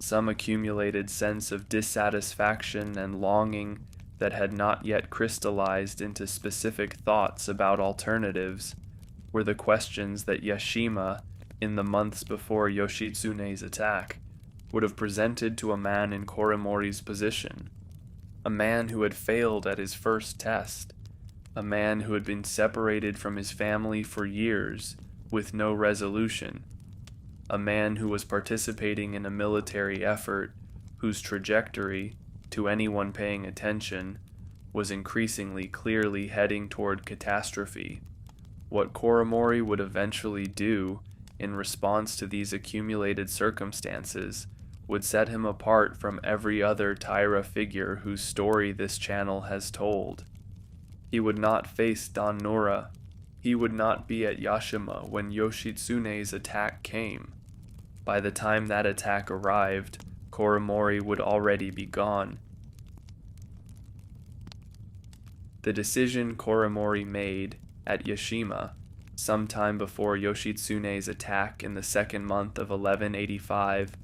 some accumulated sense of dissatisfaction and longing that had not yet crystallized into specific thoughts about alternatives, were the questions that Yashima, in the months before Yoshitsune's attack, would have presented to a man in Koremori's position, a man who had failed at his first test, a man who had been separated from his family for years with no resolution, a man who was participating in a military effort whose trajectory, to anyone paying attention, was increasingly clearly heading toward catastrophe. What Koremori would eventually do in response to these accumulated circumstances would set him apart from every other Taira figure whose story this channel has told. He would not face Dan Nora. He would not be at Yashima when Yoshitsune's attack came. By the time that attack arrived, Koremori would already be gone. The decision Koremori made at Yashima, sometime before Yoshitsune's attack in the second month of 1185,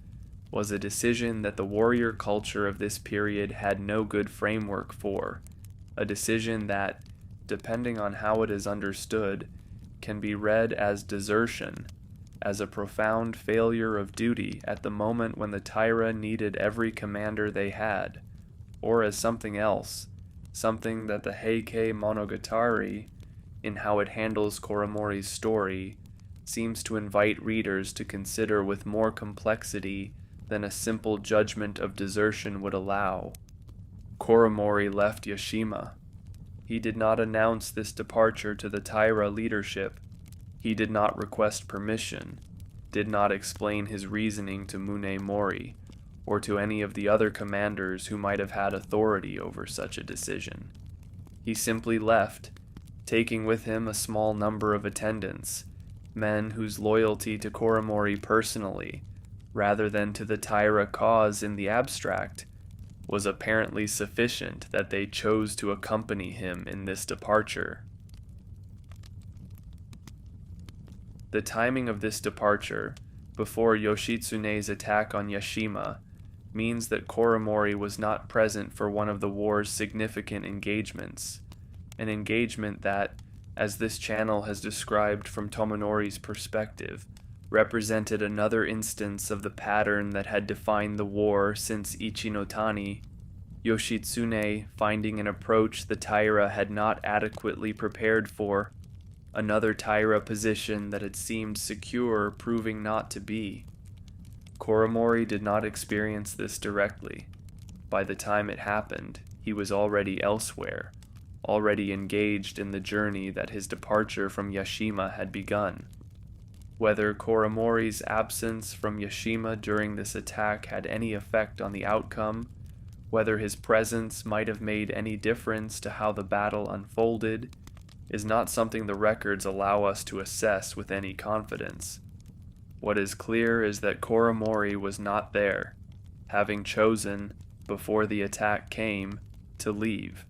was a decision that the warrior culture of this period had no good framework for, a decision that, depending on how it is understood, can be read as desertion, as a profound failure of duty at the moment when the Taira needed every commander they had, or as something else, something that the Heike Monogatari, in how it handles Koremori's story, seems to invite readers to consider with more complexity than a simple judgment of desertion would allow. Koremori left Yashima. He did not announce this departure to the Taira leadership. He did not request permission, did not explain his reasoning to Mune Mori, or to any of the other commanders who might have had authority over such a decision. He simply left, taking with him a small number of attendants, men whose loyalty to Koremori personally, rather than to the Taira cause in the abstract, was apparently sufficient that they chose to accompany him in this departure. The timing of this departure, before Yoshitsune's attack on Yashima, means that Koremori was not present for one of the war's significant engagements, an engagement that, as this channel has described from Tomonori's perspective, represented another instance of the pattern that had defined the war since Ichinotani, Yoshitsune finding an approach the Taira had not adequately prepared for, another Taira position that had seemed secure proving not to be. Koremori did not experience this directly. By the time it happened, he was already elsewhere, already engaged in the journey that his departure from Yashima had begun. Whether Koremori's absence from Yashima during this attack had any effect on the outcome, whether his presence might have made any difference to how the battle unfolded, is not something the records allow us to assess with any confidence. What is clear is that Koremori was not there, having chosen, before the attack came, to leave.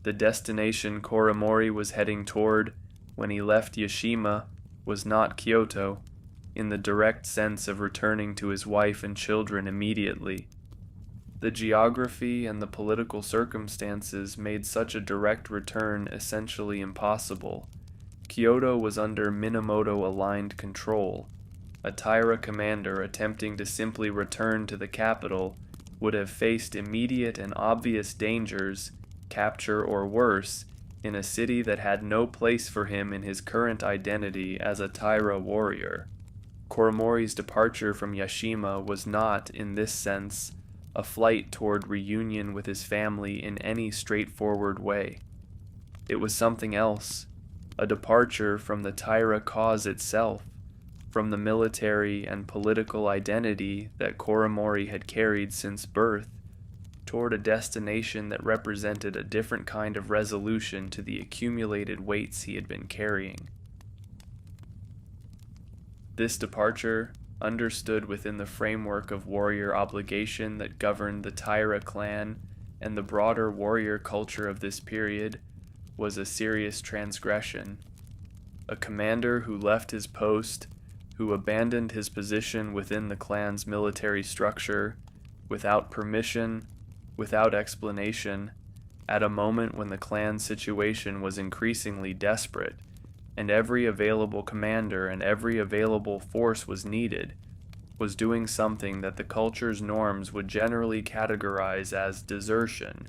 The destination Koremori was heading toward when he left Yashima was not Kyoto, in the direct sense of returning to his wife and children immediately. The geography and the political circumstances made such a direct return essentially impossible. Kyoto was under Minamoto-aligned control. A Taira commander attempting to simply return to the capital would have faced immediate and obvious dangers, capture or worse, in a city that had no place for him in his current identity as a Taira warrior. Koremori's departure from Yashima was not, in this sense, a flight toward reunion with his family in any straightforward way. It was something else, a departure from the Taira cause itself, from the military and political identity that Koremori had carried since birth, toward a destination that represented a different kind of resolution to the accumulated weights he had been carrying. This departure, understood within the framework of warrior obligation that governed the Taira clan and the broader warrior culture of this period, was a serious transgression. A commander who left his post, who abandoned his position within the clan's military structure, without permission, without explanation, at a moment when the clan's situation was increasingly desperate, and every available commander and every available force was needed, was doing something that the culture's norms would generally categorize as desertion,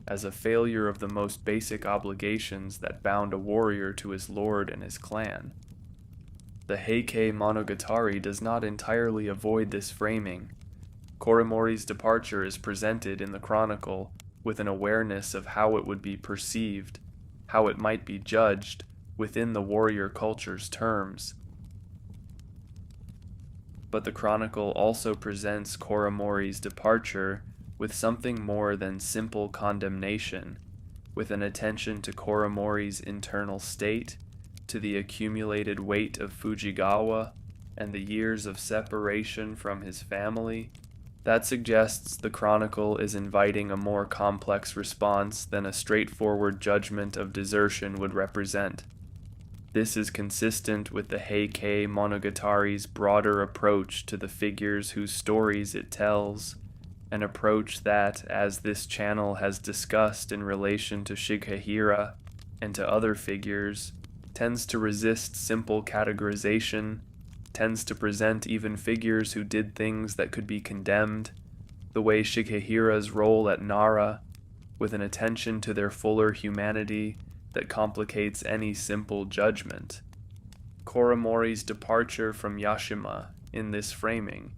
as a failure of the most basic obligations that bound a warrior to his lord and his clan. The Heike Monogatari does not entirely avoid this framing. Koremori's departure is presented in the chronicle with an awareness of how it would be perceived, how it might be judged within the warrior culture's terms. But the chronicle also presents Koremori's departure with something more than simple condemnation, with an attention to Koremori's internal state, to the accumulated weight of Fujigawa and the years of separation from his family, that suggests the chronicle is inviting a more complex response than a straightforward judgment of desertion would represent. This is consistent with the Heike Monogatari's broader approach to the figures whose stories it tells, an approach that, as this channel has discussed in relation to Shigehira and to other figures, tends to resist simple categorization, tends to present even figures who did things that could be condemned, the way Shigehira's role at Nara, with an attention to their fuller humanity that complicates any simple judgment. Koremori's departure from Yashima, in this framing,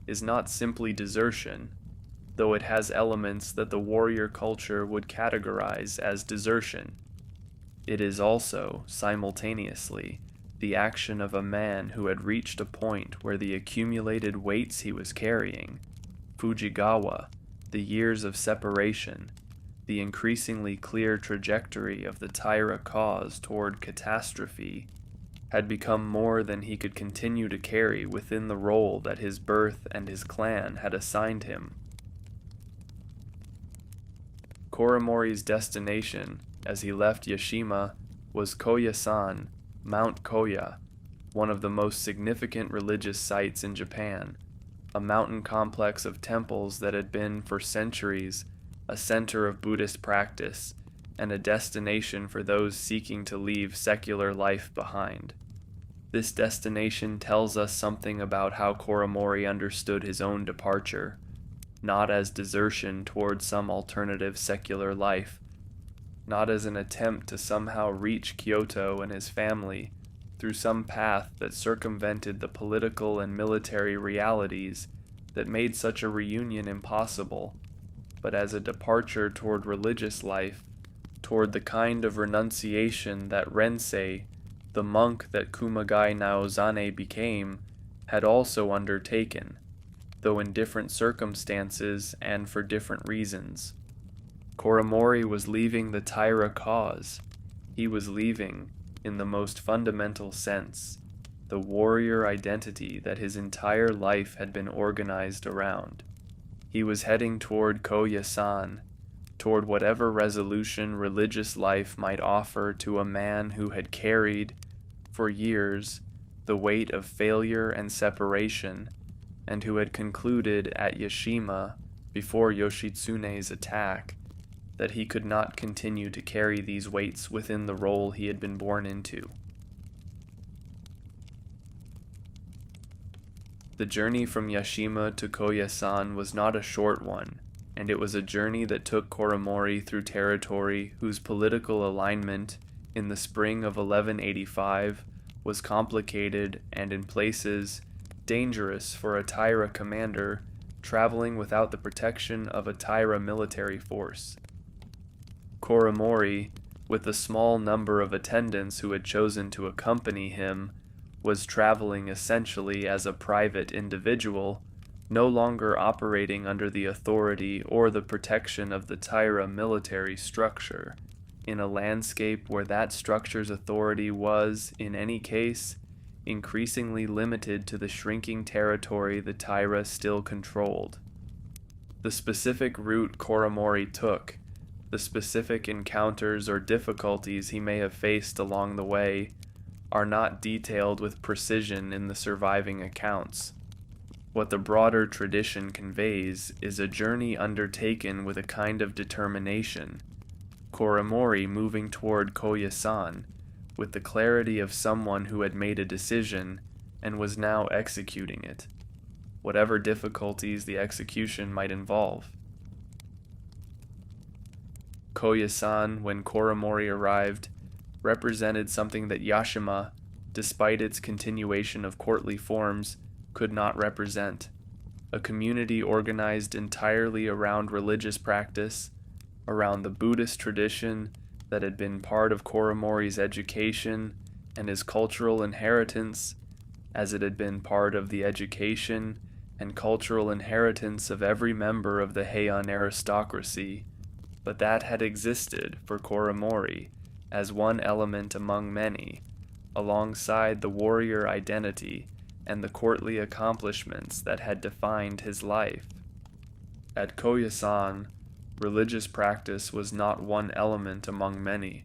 is not simply desertion, though it has elements that the warrior culture would categorize as desertion. It is also, simultaneously, the action of a man who had reached a point where the accumulated weights he was carrying, Fujigawa, the years of separation, the increasingly clear trajectory of the Taira cause toward catastrophe, had become more than he could continue to carry within the role that his birth and his clan had assigned him. Koremori's destination, as he left Yashima, was Koya-san, Mount Koya, one of the most significant religious sites in Japan, a mountain complex of temples that had been, for centuries, a center of Buddhist practice, and a destination for those seeking to leave secular life behind. This destination tells us something about how Koremori understood his own departure, not as desertion toward some alternative secular life, not as an attempt to somehow reach Kyoto and his family through some path that circumvented the political and military realities that made such a reunion impossible, but as a departure toward religious life, toward the kind of renunciation that Rensei, the monk that Kumagai Naozane became, had also undertaken, though in different circumstances and for different reasons. Koremori was leaving the Taira cause. He was leaving, in the most fundamental sense, the warrior identity that his entire life had been organized around. He was heading toward Koya-san, toward whatever resolution religious life might offer to a man who had carried, for years, the weight of failure and separation, and who had concluded at Yashima, before Yoshitsune's attack, that he could not continue to carry these weights within the role he had been born into. The journey from Yashima to Koya-san was not a short one, and it was a journey that took Koremori through territory whose political alignment in the spring of 1185 was complicated and in places dangerous for a Taira commander traveling without the protection of a Taira military force. Koremori, with a small number of attendants who had chosen to accompany him, was traveling essentially as a private individual, no longer operating under the authority or the protection of the Taira military structure, in a landscape where that structure's authority was, in any case, increasingly limited to the shrinking territory the Taira still controlled. The specific route Koremori took, the specific encounters or difficulties he may have faced along the way, are not detailed with precision in the surviving accounts. What the broader tradition conveys is a journey undertaken with a kind of determination, Koremori moving toward Koya-san with the clarity of someone who had made a decision and was now executing it, whatever difficulties the execution might involve. Koya-san, when Koremori arrived, represented something that Yashima, despite its continuation of courtly forms, could not represent: a community organized entirely around religious practice, around the Buddhist tradition that had been part of Koremori's education and his cultural inheritance, as it had been part of the education and cultural inheritance of every member of the Heian aristocracy, but that had existed for Koremori as one element among many, alongside the warrior identity and the courtly accomplishments that had defined his life. At Koya-san, religious practice was not one element among many.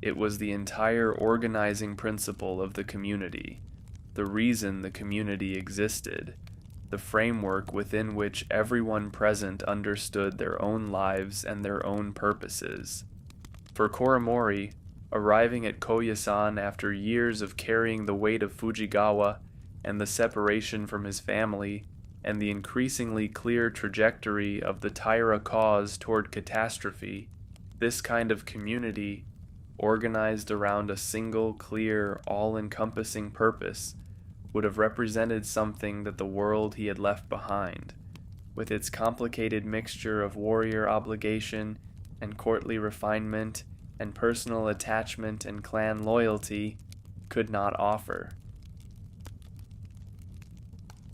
It was the entire organizing principle of the community, the reason the community existed, the framework within which everyone present understood their own lives and their own purposes. For Koremori, arriving at Koya-san after years of carrying the weight of Fujigawa and the separation from his family, and the increasingly clear trajectory of the Taira cause toward catastrophe, this kind of community, organized around a single, clear, all-encompassing purpose, would have represented something that the world he had left behind, with its complicated mixture of warrior obligation and courtly refinement and personal attachment and clan loyalty, could not offer.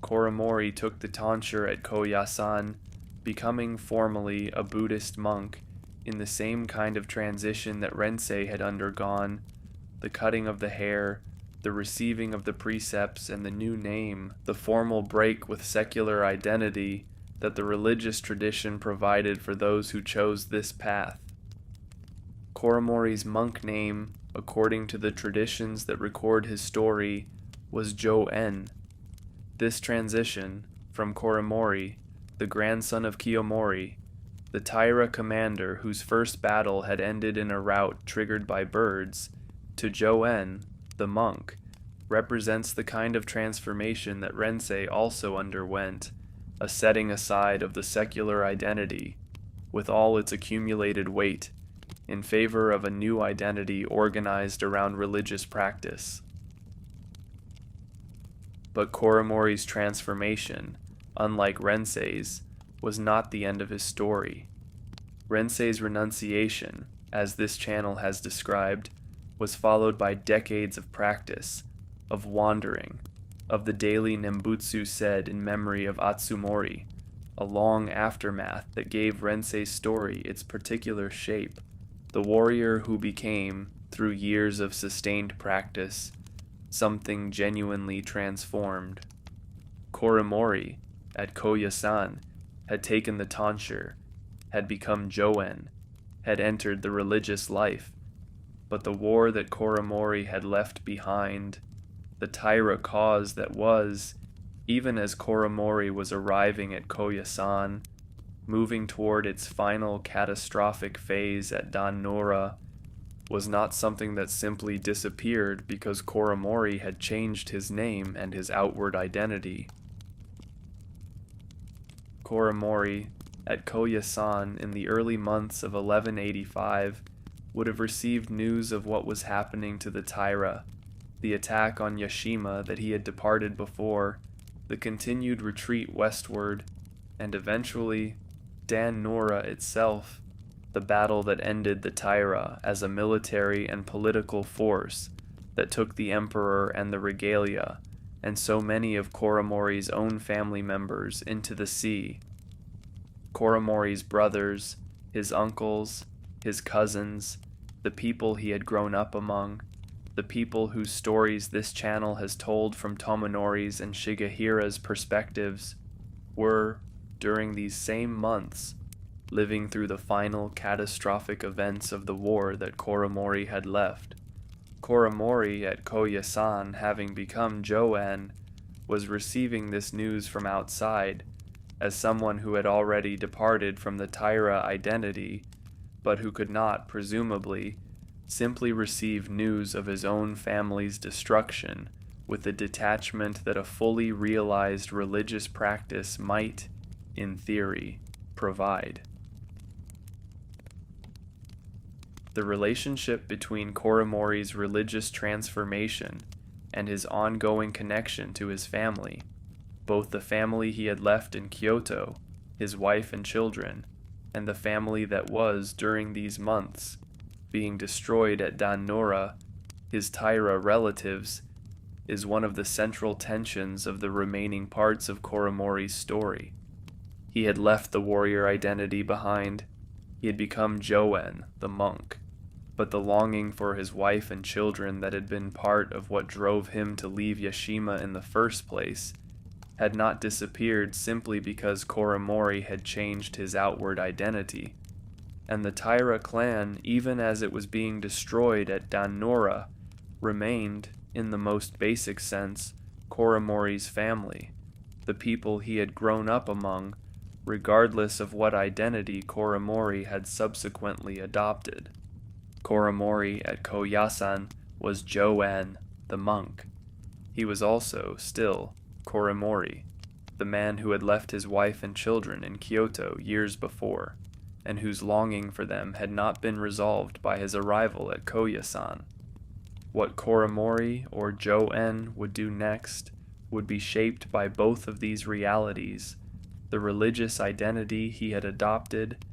Koremori took the tonsure at Koya-san, becoming formally a Buddhist monk in the same kind of transition that Rensei had undergone, the cutting of the hair, the receiving of the precepts and the new name, the formal break with secular identity that the religious tradition provided for those who chose this path. Koremori's monk name, according to the traditions that record his story, was Jo-en. This transition, from Koremori, the grandson of Kiyomori, the Taira commander whose first battle had ended in a rout triggered by birds, to Jo-en, the monk, represents the kind of transformation that Rensei also underwent, a setting aside of the secular identity, with all its accumulated weight, in favor of a new identity organized around religious practice. But Koremori's transformation, unlike Rensei's, was not the end of his story. Rensei's renunciation, as this channel has described, was followed by decades of practice, of wandering, of the daily Nembutsu said in memory of Atsumori, a long aftermath that gave Rensei's story its particular shape, the warrior who became, through years of sustained practice, something genuinely transformed. Koremori, at Koya-san, had taken the tonsure, had become Jo-en, had entered the religious life, but the war that Koremori had left behind, the Taira cause that was, even as Koremori was arriving at Koya-san, moving toward its final catastrophic phase at Dan-nora, was not something that simply disappeared because Koremori had changed his name and his outward identity. Koremori at Koya-san in the early months of 1185 would have received news of what was happening to the Taira, the attack on Yashima that he had departed before, the continued retreat westward, and eventually Dan Nora itself, the battle that ended the Taira as a military and political force that took the emperor and the regalia and so many of Koremori's own family members into the sea. Koremori's brothers, his uncles, his cousins, the people he had grown up among, the people whose stories this channel has told from Tomonori's and Shigehira's perspectives, were, during these same months, living through the final catastrophic events of the war that Koremori had left. Koremori at Koya-san, having become Joan, was receiving this news from outside, as someone who had already departed from the Taira identity, but who could not, presumably, simply receive news of his own family's destruction with the detachment that a fully realized religious practice might, in theory, provide. The relationship between Koremori's religious transformation and his ongoing connection to his family, both the family he had left in Kyoto, his wife and children, and the family that was, during these months, being destroyed at Dan Nora, his Taira relatives, is one of the central tensions of the remaining parts of Koremori's story. He had left the warrior identity behind. He had become Joen, the monk. But the longing for his wife and children that had been part of what drove him to leave Yashima in the first place had not disappeared simply because Koremori had changed his outward identity. And the Taira clan, even as it was being destroyed at Dan Nora, remained, in the most basic sense, Koremori's family, the people he had grown up among, regardless of what identity Koremori had subsequently adopted. Koremori at Koyasan was Joan, the monk. He was also, still, Koremori, the man who had left his wife and children in Kyoto years before, and whose longing for them had not been resolved by his arrival at Koyasan. What Koremori or Joen would do next would be shaped by both of these realities, the religious identity he had adopted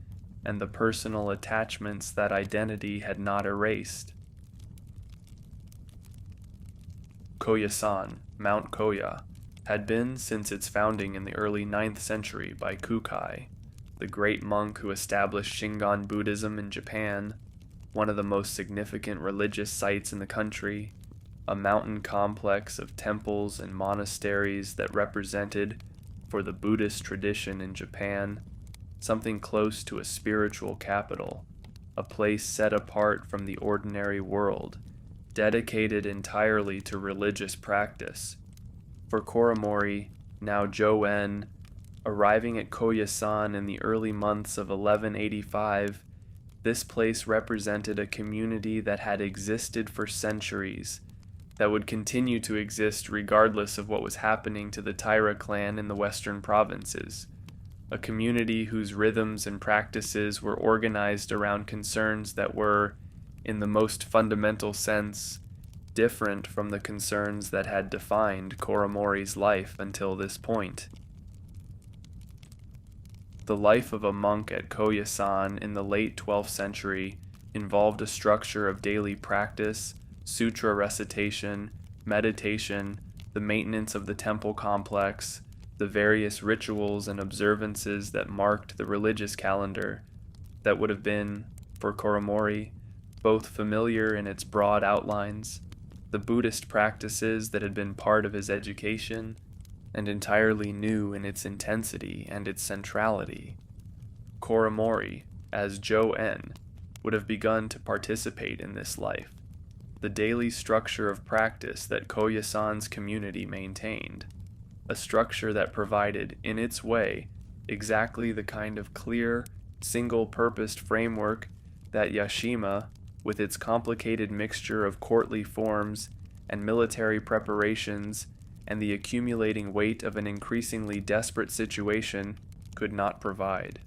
and the personal attachments that identity had not erased. Koyasan, Mount Koya, had been since its founding in the early 9th century by Kukai, the great monk who established Shingon Buddhism in Japan, one of the most significant religious sites in the country, a mountain complex of temples and monasteries that represented, for the Buddhist tradition in Japan, something close to a spiritual capital, a place set apart from the ordinary world, dedicated entirely to religious practice. For Koremori, now Joen, arriving at Koyasan in the early months of 1185, this place represented a community that had existed for centuries, that would continue to exist regardless of what was happening to the Taira clan in the western provinces, a community whose rhythms and practices were organized around concerns that were, in the most fundamental sense, different from the concerns that had defined Koremori's life until this point. The life of a monk at Koyasan in the late 12th century involved a structure of daily practice, sutra recitation, meditation, the maintenance of the temple complex, the various rituals and observances that marked the religious calendar that would have been, for Koremori, both familiar in its broad outlines, the Buddhist practices that had been part of his education, and entirely new in its intensity and its centrality. Koremori, as Joen, would have begun to participate in this life, the daily structure of practice that Koyasan's community maintained, a structure that provided, in its way, exactly the kind of clear, single-purposed framework that Yashima, with its complicated mixture of courtly forms and military preparations and the accumulating weight of an increasingly desperate situation, could not provide.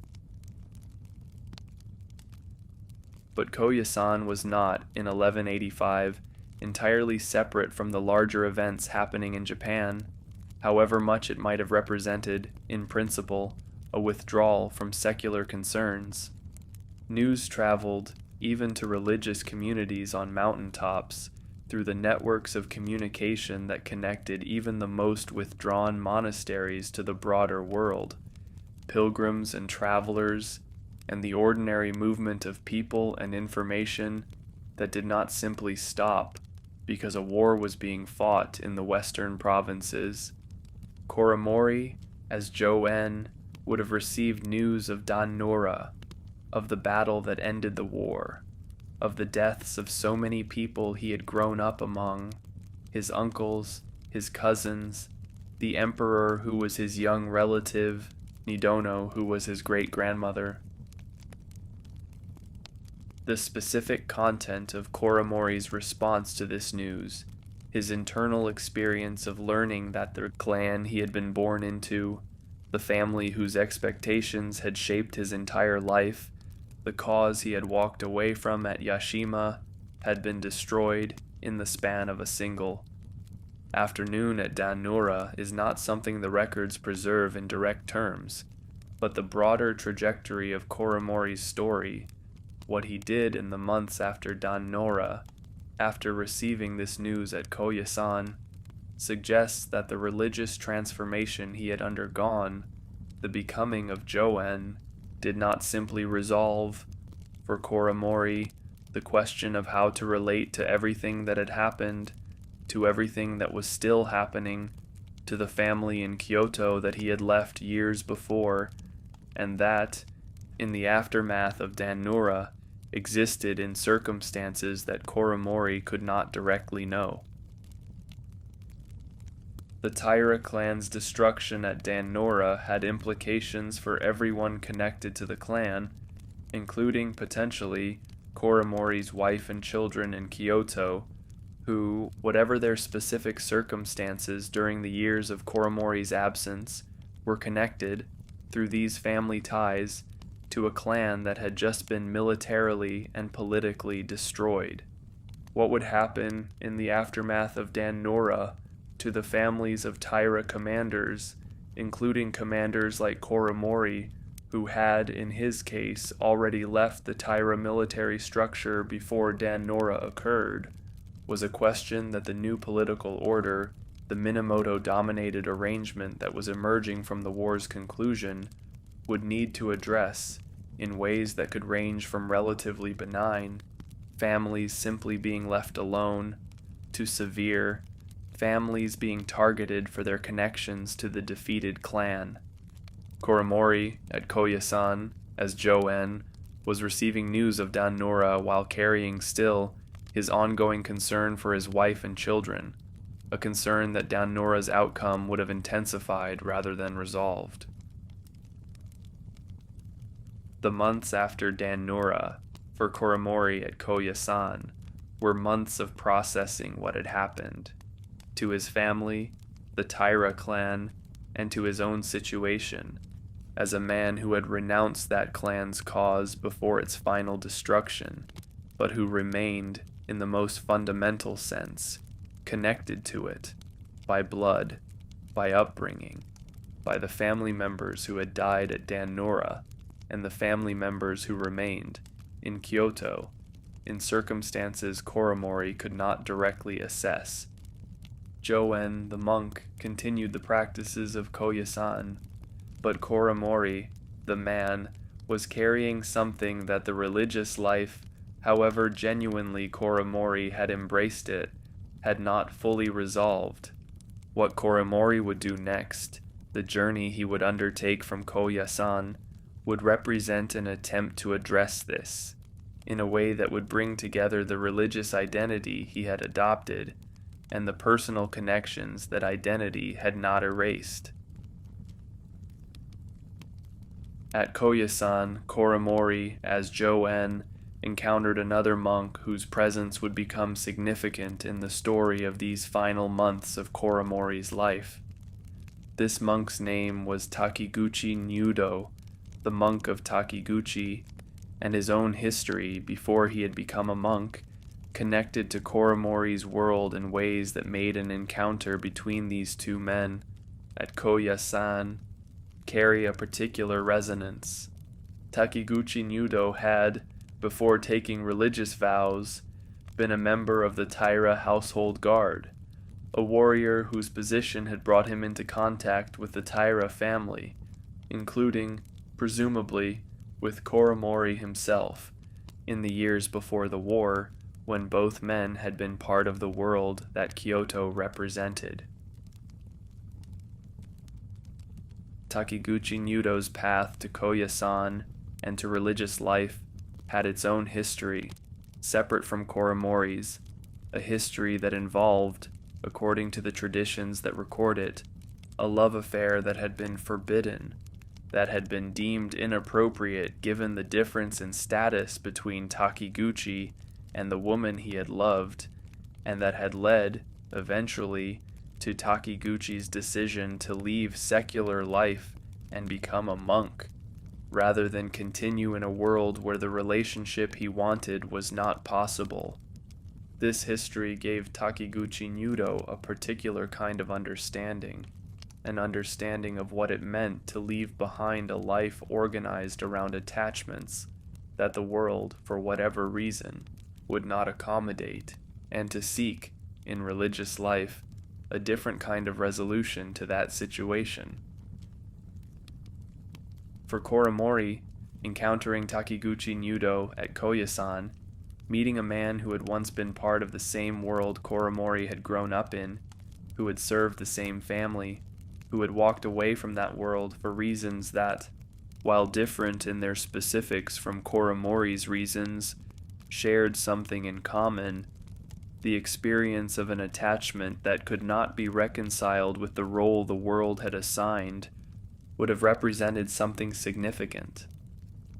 But Koya-san was not, in 1185, entirely separate from the larger events happening in Japan, however much it might have represented, in principle, a withdrawal from secular concerns. News traveled, even to religious communities on mountaintops, through the networks of communication that connected even the most withdrawn monasteries to the broader world. Pilgrims and travelers, and the ordinary movement of people and information that did not simply stop because a war was being fought in the western provinces. Koremori, as Jo-en, would have received news of Dan-nora, of the battle that ended the war, of the deaths of so many people he had grown up among, his uncles, his cousins, the emperor who was his young relative, Nidono who was his great-grandmother. The specific content of Koremori's response to this news, his internal experience of learning that the clan he had been born into, the family whose expectations had shaped his entire life, the cause he had walked away from at Yashima, had been destroyed in the span of a single afternoon at Dan-nora is not something the records preserve in direct terms, but the broader trajectory of Koremori's story, what he did in the months after Dan-nora, after receiving this news at Koya-san, suggests that the religious transformation he had undergone, the becoming of Jo-en, did not simply resolve, for Koremori, the question of how to relate to everything that had happened, to everything that was still happening, to the family in Kyoto that he had left years before, and that, in the aftermath of Dan-nora, existed in circumstances that Koremori could not directly know. The Taira clan's destruction at Dan-nora had implications for everyone connected to the clan, including, potentially, Koremori's wife and children in Kyoto, who, whatever their specific circumstances during the years of Koremori's absence, were connected, through these family ties, to a clan that had just been militarily and politically destroyed. What would happen in the aftermath of Dan-nora to the families of Taira commanders, including commanders like Koremori, who had, in his case, already left the Taira military structure before Dan-nora occurred, was a question that the new political order, the Minamoto-dominated arrangement that was emerging from the war's conclusion, would need to address in ways that could range from relatively benign, families simply being left alone, to severe, families being targeted for their connections to the defeated clan. Koremori, at Koya-san, as Jo-en, was receiving news of Dan-nora while carrying still his ongoing concern for his wife and children, a concern that Dan-nora's outcome would have intensified rather than resolved. The months after Dan-nora, for Koremori at Koya-san, were months of processing what had happened, to his family, the Taira clan, and to his own situation, as a man who had renounced that clan's cause before its final destruction, but who remained, in the most fundamental sense, connected to it, by blood, by upbringing, by the family members who had died at Dan-nora, and the family members who remained, in Kyoto, in circumstances Koremori could not directly assess. Jo-en, the monk, continued the practices of Koya-san, but Koremori, the man, was carrying something that the religious life, however genuinely Koremori had embraced it, had not fully resolved. What Koremori would do next, the journey he would undertake from Koya-san, would represent an attempt to address this, in a way that would bring together the religious identity he had adopted and the personal connections that identity had not erased. At Koya-san, Koremori, as Jo-en, encountered another monk whose presence would become significant in the story of these final months of Koremori's life. This monk's name was Takiguchi Nyudo, the monk of Takiguchi, and his own history before he had become a monk connected to Koremori's world in ways that made an encounter between these two men at Koya-san carry a particular resonance. Takiguchi Nyudo had, before taking religious vows, been a member of the Taira household guard, a warrior whose position had brought him into contact with the Taira family, including, presumably, with Koremori himself, in the years before the war, when both men had been part of the world that Kyoto represented. Takiguchi Nyudo's path to Koya-san and to religious life had its own history, separate from Koremori's, a history that involved, according to the traditions that record it, a love affair that had been forbidden, that had been deemed inappropriate given the difference in status between Takiguchi and the woman he had loved, and that had led, eventually, to Takiguchi's decision to leave secular life and become a monk, rather than continue in a world where the relationship he wanted was not possible. This history gave Takiguchi Nyudo a particular kind of understanding, an understanding of what it meant to leave behind a life organized around attachments that the world, for whatever reason, would not accommodate, and to seek, in religious life, a different kind of resolution to that situation. For Koremori, encountering Takiguchi Nyudo at Koya-san, meeting a man who had once been part of the same world Koremori had grown up in, who had served the same family, who had walked away from that world for reasons that, while different in their specifics from Koremori's reasons, shared something in common, the experience of an attachment that could not be reconciled with the role the world had assigned, would have represented something significant.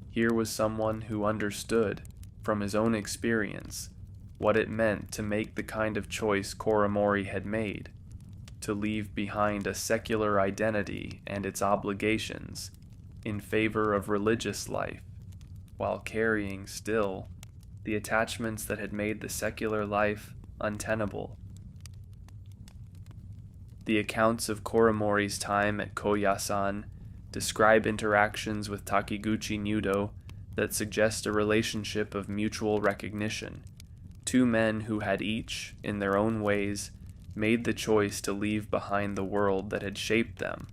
Here was someone who understood, from his own experience, what it meant to make the kind of choice Koremori had made, to leave behind a secular identity and its obligations in favor of religious life, while carrying still the attachments that had made the secular life untenable. The accounts of Koremori's time at Koya-san describe interactions with Takiguchi Nyudo that suggest a relationship of mutual recognition, two men who had each, in their own ways, made the choice to leave behind the world that had shaped them,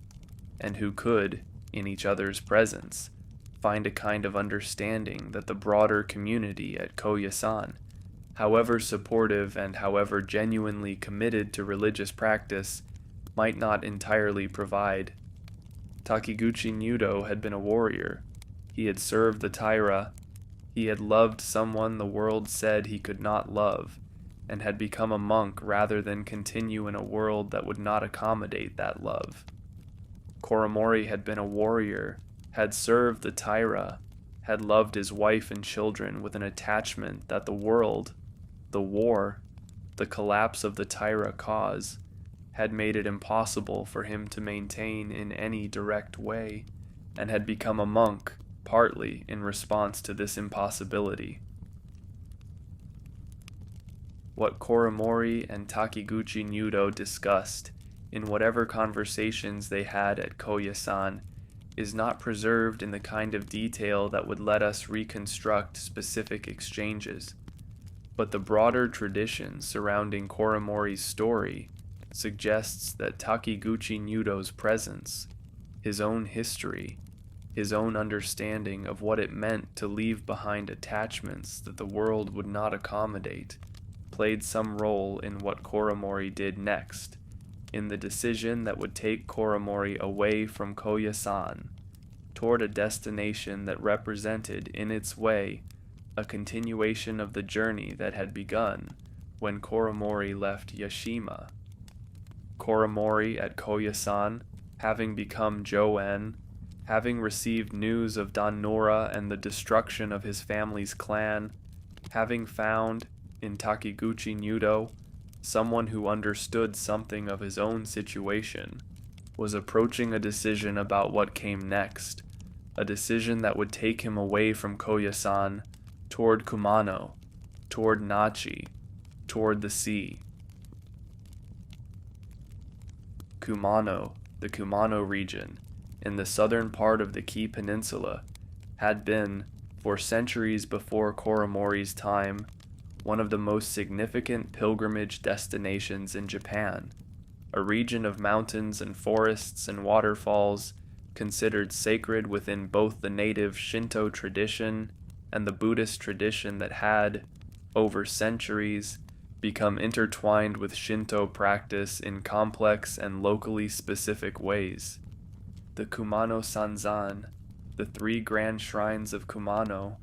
and who could, in each other's presence, find a kind of understanding that the broader community at Koya-san, however supportive and however genuinely committed to religious practice, might not entirely provide. Takiguchi Nyudo had been a warrior. He had served the Taira. He had loved someone the world said he could not love, and had become a monk rather than continue in a world that would not accommodate that love. Koremori had been a warrior, had served the Taira, had loved his wife and children with an attachment that the world, the war, the collapse of the Taira cause, had made it impossible for him to maintain in any direct way, and had become a monk partly in response to this impossibility. What Koremori and Takiguchi Nyudo discussed in whatever conversations they had at Koya-san is not preserved in the kind of detail that would let us reconstruct specific exchanges, but the broader tradition surrounding Koremori's story suggests that Takiguchi Nyudo's presence, his own history, his own understanding of what it meant to leave behind attachments that the world would not accommodate, played some role in what Koremori did next, in the decision that would take Koremori away from Koya-san, toward a destination that represented, in its way, a continuation of the journey that had begun when Koremori left Yashima. Koremori at Koya-san, having become Joen, having received news of Danora and the destruction of his family's clan, having found, in Takiguchi Nyudo, someone who understood something of his own situation, was approaching a decision about what came next, a decision that would take him away from Koya-san, toward Kumano, toward Nachi, toward the sea. Kumano, the Kumano region, in the southern part of the Kii Peninsula, had been, for centuries before Koremori's time, one of the most significant pilgrimage destinations in Japan, a region of mountains and forests and waterfalls considered sacred within both the native Shinto tradition and the Buddhist tradition that had, over centuries, become intertwined with Shinto practice in complex and locally specific ways. The Kumano Sanzan, the 3 grand shrines of Kumano,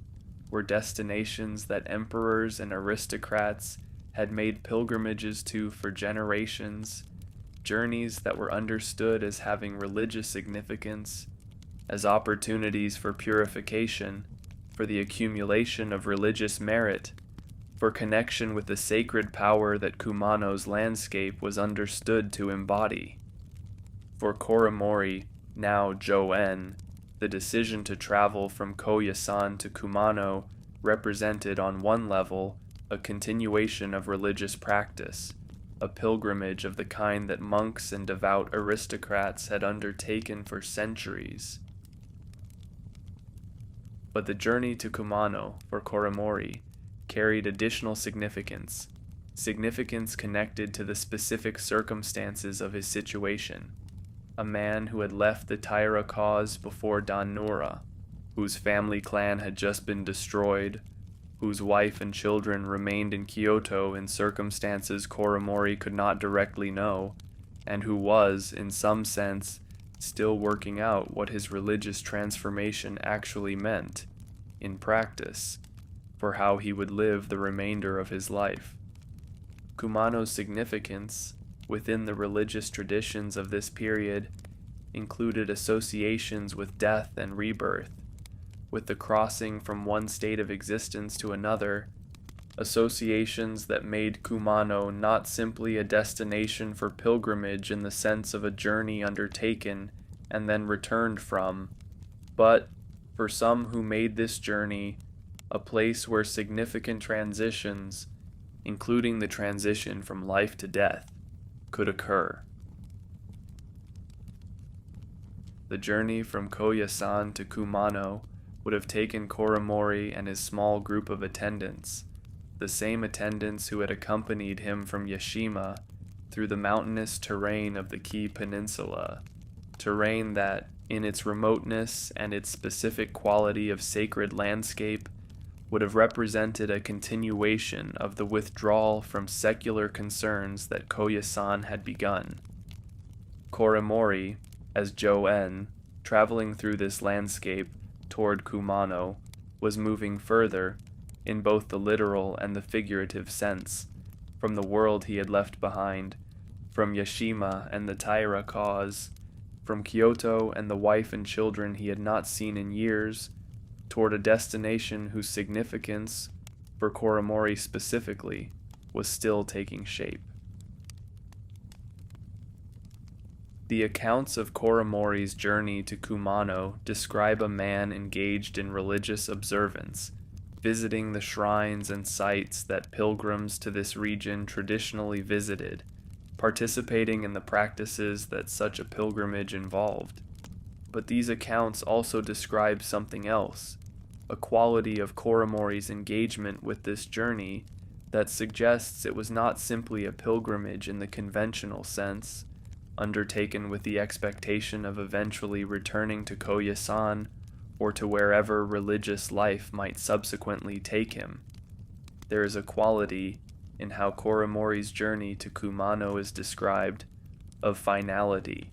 were destinations that emperors and aristocrats had made pilgrimages to for generations, journeys that were understood as having religious significance, as opportunities for purification, for the accumulation of religious merit, for connection with the sacred power that Kumano's landscape was understood to embody. For Koremori, now Joen, the decision to travel from Koya-san to Kumano represented on one level a continuation of religious practice, a pilgrimage of the kind that monks and devout aristocrats had undertaken for centuries. But the journey to Kumano for Koremori carried additional significance connected to the specific circumstances of his situation. A man who had left the Taira cause before Dan-nura, whose family clan had just been destroyed, whose wife and children remained in Kyoto in circumstances Koremori could not directly know, and who was, in some sense, still working out what his religious transformation actually meant, in practice, for how he would live the remainder of his life. Kumano's significance, within the religious traditions of this period, included associations with death and rebirth, with the crossing from one state of existence to another, associations that made Kumano not simply a destination for pilgrimage in the sense of a journey undertaken and then returned from, but, for some who made this journey, a place where significant transitions, including the transition from life to death, could occur. The journey from Koya-san to Kumano would have taken Koremori and his small group of attendants, the same attendants who had accompanied him from Yashima, through the mountainous terrain of the Kii Peninsula, terrain that, in its remoteness and its specific quality of sacred landscape, would have represented a continuation of the withdrawal from secular concerns that Koya-san had begun. Koremori, as Joen, traveling through this landscape toward Kumano, was moving further, in both the literal and the figurative sense, from the world he had left behind, from Yashima and the Taira cause, from Kyoto and the wife and children he had not seen in years, toward a destination whose significance, for Koremori specifically, was still taking shape. The accounts of Koremori's journey to Kumano describe a man engaged in religious observance, visiting the shrines and sites that pilgrims to this region traditionally visited, participating in the practices that such a pilgrimage involved. But these accounts also describe something else, a quality of Koremori's engagement with this journey that suggests it was not simply a pilgrimage in the conventional sense, undertaken with the expectation of eventually returning to Koya-san or to wherever religious life might subsequently take him. There is a quality, in how Koremori's journey to Kumano is described, of finality,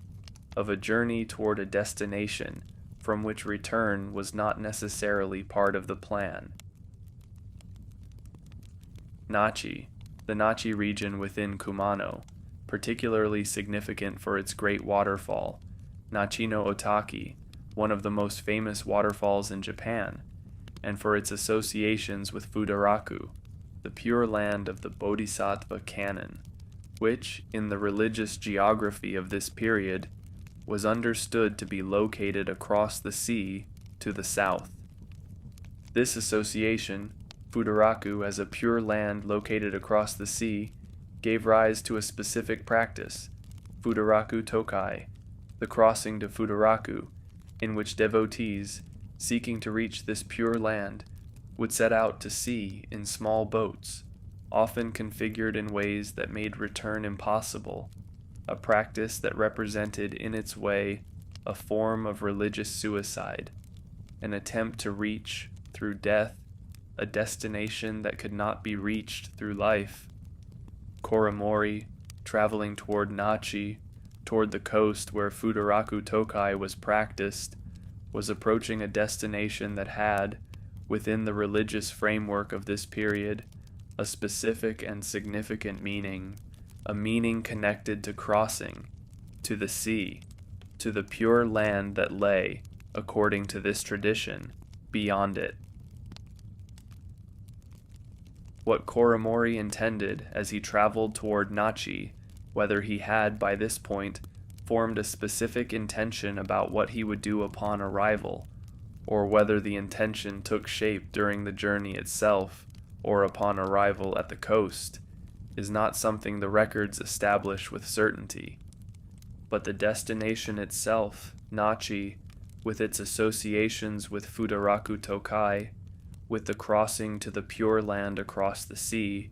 of a journey toward a destination from which return was not necessarily part of the plan. Nachi, the Nachi region within Kumano, particularly significant for its great waterfall, Nachi no Otaki, one of the most famous waterfalls in Japan, and for its associations with Fudaraku, the pure land of the Bodhisattva canon, which, in the religious geography of this period, was understood to be located across the sea to the south. This association, Futaraku as a pure land located across the sea, gave rise to a specific practice, Futaraku Tokai, the crossing to Futaraku, in which devotees, seeking to reach this pure land, would set out to sea in small boats, often configured in ways that made return impossible, a practice that represented in its way a form of religious suicide, an attempt to reach, through death, a destination that could not be reached through life. Koremori, traveling toward Nachi, toward the coast where Futaraku Tokai was practiced, was approaching a destination that had, within the religious framework of this period, a specific and significant meaning, a meaning connected to crossing, to the sea, to the pure land that lay, according to this tradition, beyond it. What Koremori intended as he traveled toward Nachi, whether he had, by this point, formed a specific intention about what he would do upon arrival, or whether the intention took shape during the journey itself, or upon arrival at the coast, is not something the records establish with certainty. But the destination itself, Nachi, with its associations with Futaraku Tokai, with the crossing to the pure land across the sea,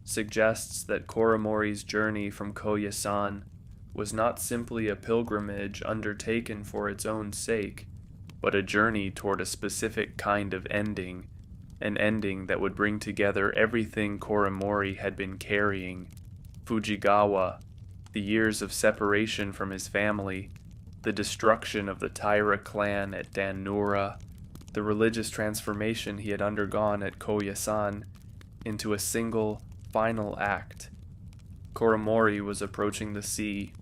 suggests that Koremori's journey from Koya-san was not simply a pilgrimage undertaken for its own sake, but a journey toward a specific kind of ending, an ending that would bring together everything Koremori had been carrying: Fujigawa, the years of separation from his family, the destruction of the Taira clan at Dan-nura, the religious transformation he had undergone at Koya-san, into a single, final act. Koremori was approaching the sea.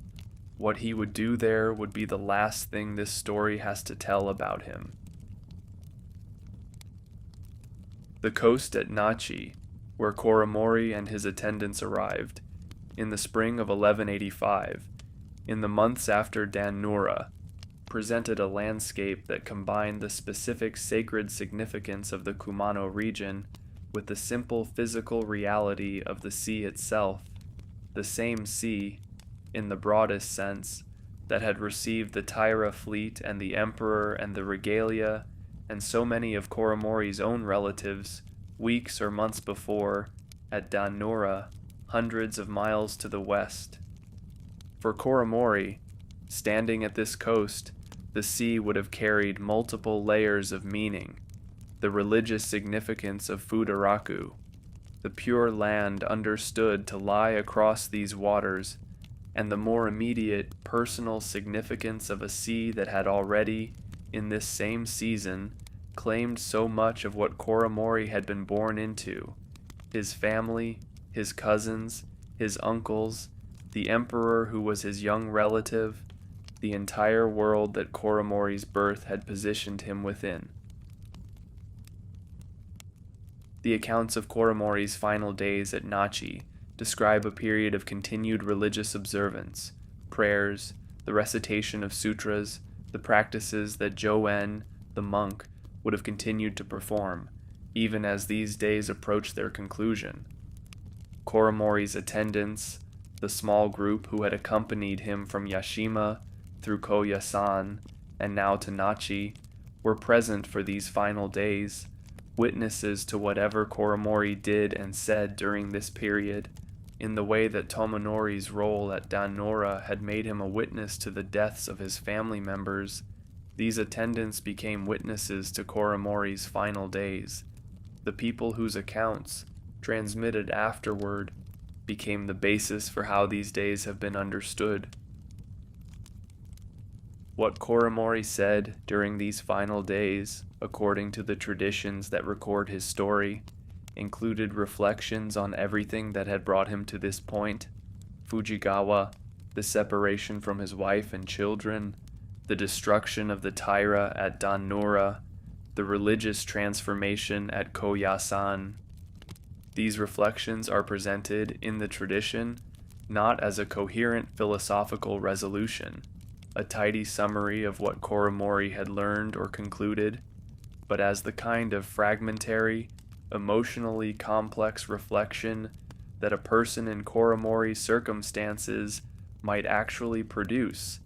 What he would do there would be the last thing this story has to tell about him. The coast at Nachi, where Koremori and his attendants arrived, in the spring of 1185, in the months after Dan-nura, presented a landscape that combined the specific sacred significance of the Kumano region with the simple physical reality of the sea itself, the same sea, in the broadest sense, that had received the Taira fleet and the emperor and the regalia and so many of Koremori's own relatives weeks or months before at Dan-nura, hundreds of miles to the west. For Koremori, standing at this coast, the sea would have carried multiple layers of meaning: the religious significance of Futaraku, the pure land understood to lie across these waters, and the more immediate personal significance of a sea that had already, in this same season, claimed so much of what Koremori had been born into: his family, his cousins, his uncles, the emperor who was his young relative, the entire world that Koremori's birth had positioned him within. The accounts of Koremori's final days at Nachi describe a period of continued religious observance, prayers, the recitation of sutras, the practices that Joen, the monk, would have continued to perform, even as these days approached their conclusion. Koremori's attendants, the small group who had accompanied him from Yashima through Koya-san and now to Nachi, were present for these final days, witnesses to whatever Koremori did and said during this period, in the way that Tomonori's role at Dan-nura had made him a witness to the deaths of his family members. These attendants became witnesses to Koremori's final days. The people whose accounts, transmitted afterward, became the basis for how these days have been understood. What Koremori said during these final days, according to the traditions that record his story, included reflections on everything that had brought him to this point: Fujigawa, the separation from his wife and children, the destruction of the Taira at Dan-nura, the religious transformation at Koya-san. These reflections are presented in the tradition not as a coherent philosophical resolution, a tidy summary of what Koremori had learned or concluded, but as the kind of fragmentary, emotionally complex reflection that a person in Koremori's circumstances might actually produce,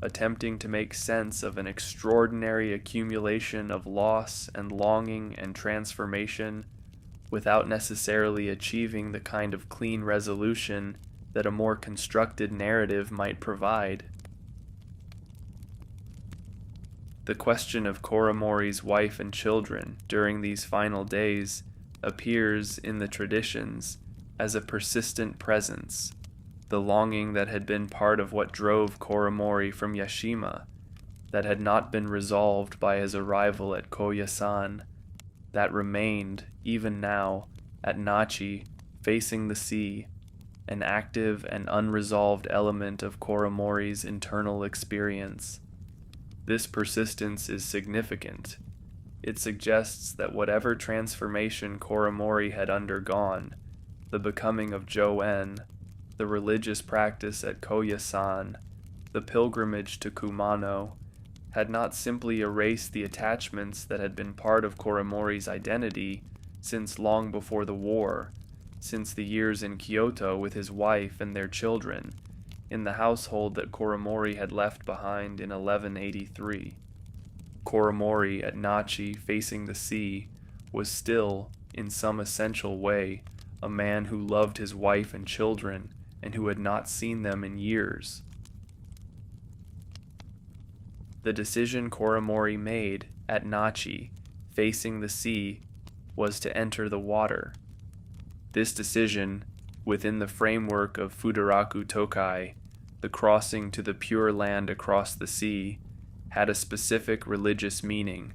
attempting to make sense of an extraordinary accumulation of loss and longing and transformation without necessarily achieving the kind of clean resolution that a more constructed narrative might provide. The question of Koremori's wife and children during these final days appears in the traditions as a persistent presence, the longing that had been part of what drove Koremori from Yashima, that had not been resolved by his arrival at Koya-san, that remained, even now, at Nachi, facing the sea, an active and unresolved element of Koremori's internal experience. This persistence is significant. It suggests that whatever transformation Koremori had undergone, the becoming of Joen, the religious practice at Koya-san, the pilgrimage to Kumano, had not simply erased the attachments that had been part of Koremori's identity since long before the war, since the years in Kyoto with his wife and their children, in the household that Koremori had left behind in 1183. Koremori at Nachi facing the sea was still, in some essential way, a man who loved his wife and children and who had not seen them in years. The decision Koremori made at Nachi, facing the sea, was to enter the water. This decision, within the framework of Futaraku Tokai, the crossing to the Pure Land across the sea, had a specific religious meaning,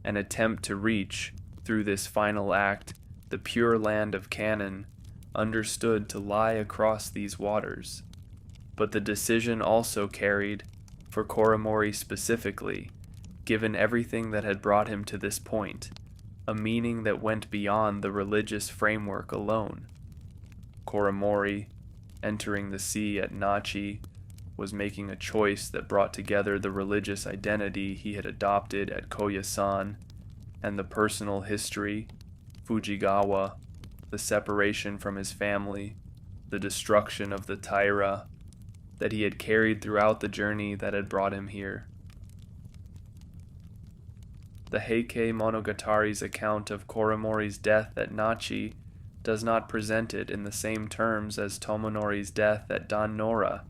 an attempt to reach, through this final act, the Pure Land of Canon, understood to lie across these waters. But the decision also carried, for Koremori specifically, given everything that had brought him to this point, a meaning that went beyond the religious framework alone. Koremori, entering the sea at Nachi, was making a choice that brought together the religious identity he had adopted at Koya-san and the personal history, Fujigawa, the separation from his family, the destruction of the Taira, that he had carried throughout the journey that had brought him here. The Heike Monogatari's account of Koremori's death at Nachi does not present it in the same terms as Tomonori's death at Dan Nora,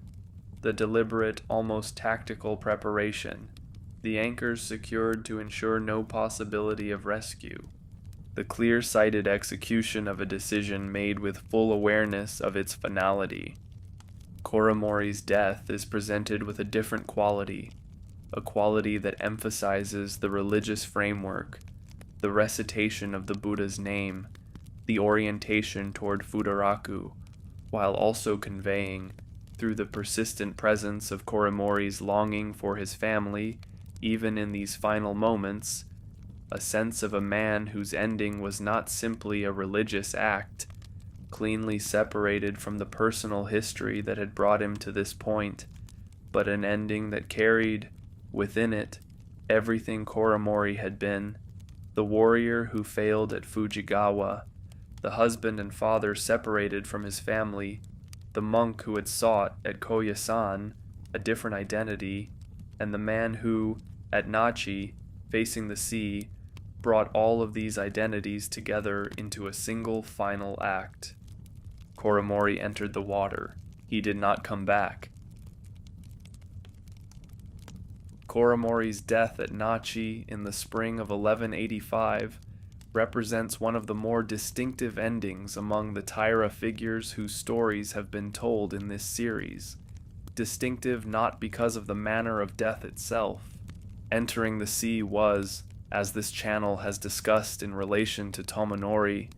the deliberate, almost tactical preparation, the anchors secured to ensure no possibility of rescue, the clear-sighted execution of a decision made with full awareness of its finality. Koremori's death is presented with a different quality, a quality that emphasizes the religious framework, the recitation of the Buddha's name, the orientation toward Futaraku, while also conveying, through the persistent presence of Koremori's longing for his family, even in these final moments, a sense of a man whose ending was not simply a religious act, cleanly separated from the personal history that had brought him to this point, but an ending that carried, within it, everything Koremori had been, the warrior who failed at Fujigawa, the husband and father separated from his family, the monk who had sought at Koya-san a different identity, and the man who, at Nachi, facing the sea, brought all of these identities together into a single final act. Koremori entered the water. He did not come back. Koremori's death at Nachi in the spring of 1185 represents one of the more distinctive endings among the Taira figures whose stories have been told in this series. Distinctive not because of the manner of death itself. Entering the sea was, as this channel has discussed in relation to Tomonori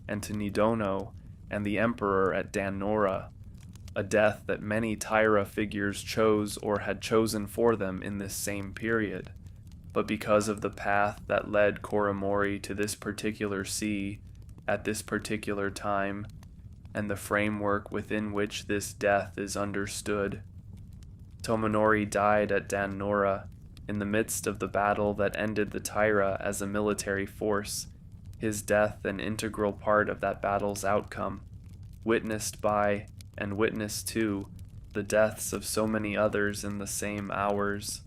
and to Nidono and the Emperor at Dan Nora, a death that many Taira figures chose or had chosen for them in this same period. But because of the path that led Koremori to this particular sea at this particular time, and the framework within which this death is understood, Tomonori died at Dan Nora in the midst of the battle that ended the Taira as a military force, his death an integral part of that battle's outcome, witnessed by, and witnessed to, the deaths of so many others in the same hours.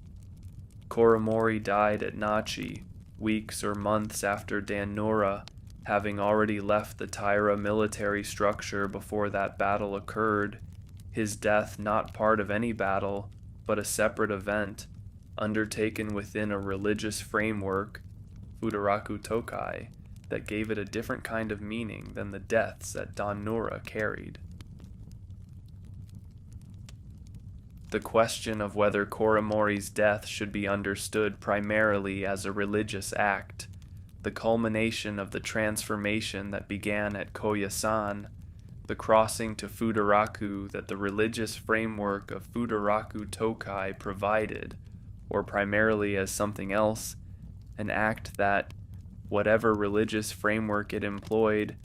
Koremori died at Nachi, weeks or months after Dan Nora, having already left the Taira military structure before that battle occurred, his death not part of any battle, but a separate event, undertaken within a religious framework, Futaraku Tokai, that gave it a different kind of meaning than the deaths at Dan Nora carried. The question of whether Koremori's death should be understood primarily as a religious act, the culmination of the transformation that began at Koya-san, the crossing to Futaraku that the religious framework of Futaraku Tokai provided, or primarily as something else, an act that, whatever religious framework it employed,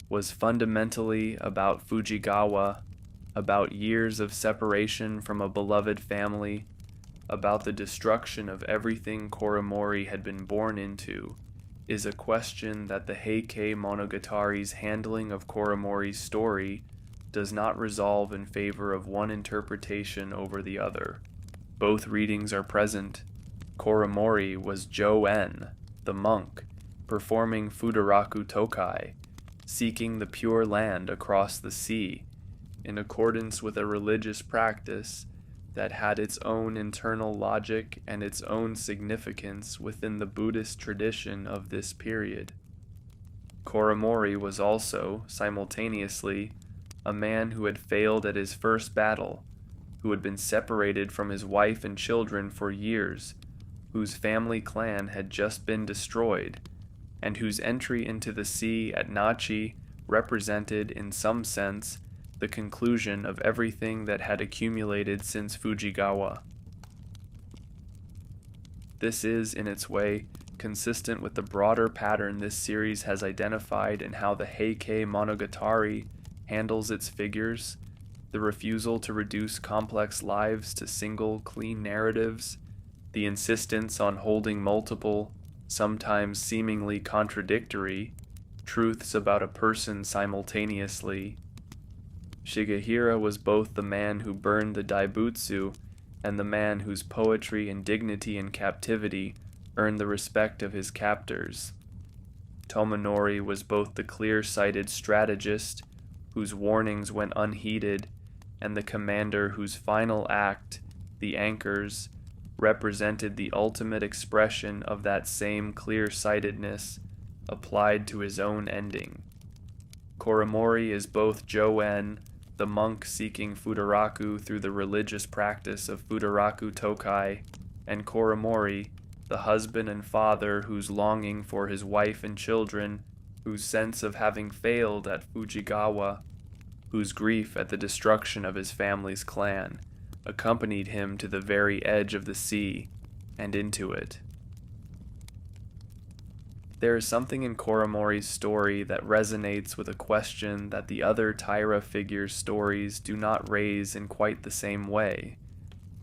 was fundamentally about Fujigawa, about years of separation from a beloved family, about the destruction of everything Koremori had been born into, is a question that the Heike Monogatari's handling of Koremori's story does not resolve in favor of one interpretation over the other. Both readings are present. Koremori was Jo-en, the monk, performing Futaraku Tokai, seeking the pure land across the sea, in accordance with a religious practice that had its own internal logic and its own significance within the Buddhist tradition of this period. Koremori was also, simultaneously, a man who had failed at his first battle, who had been separated from his wife and children for years, whose family clan had just been destroyed, and whose entry into the sea at Nachi represented, in some sense, the conclusion of everything that had accumulated since Fujigawa. This is, in its way, consistent with the broader pattern this series has identified in how the Heike Monogatari handles its figures, the refusal to reduce complex lives to single, clean narratives, the insistence on holding multiple, sometimes seemingly contradictory, truths about a person simultaneously. Shigehira was both the man who burned the Daibutsu and the man whose poetry and dignity in captivity earned the respect of his captors. Tomonori was both the clear-sighted strategist, whose warnings went unheeded, and the commander whose final act, the anchors, represented the ultimate expression of that same clear-sightedness applied to his own ending. Koremori is both Jo-en, the monk seeking Futaraku through the religious practice of Futaraku Tokai, and Koremori, the husband and father whose longing for his wife and children, whose sense of having failed at Fujigawa, whose grief at the destruction of his family's clan, accompanied him to the very edge of the sea, and into it. There is something in Koremori's story that resonates with a question that the other Taira figures' stories do not raise in quite the same way.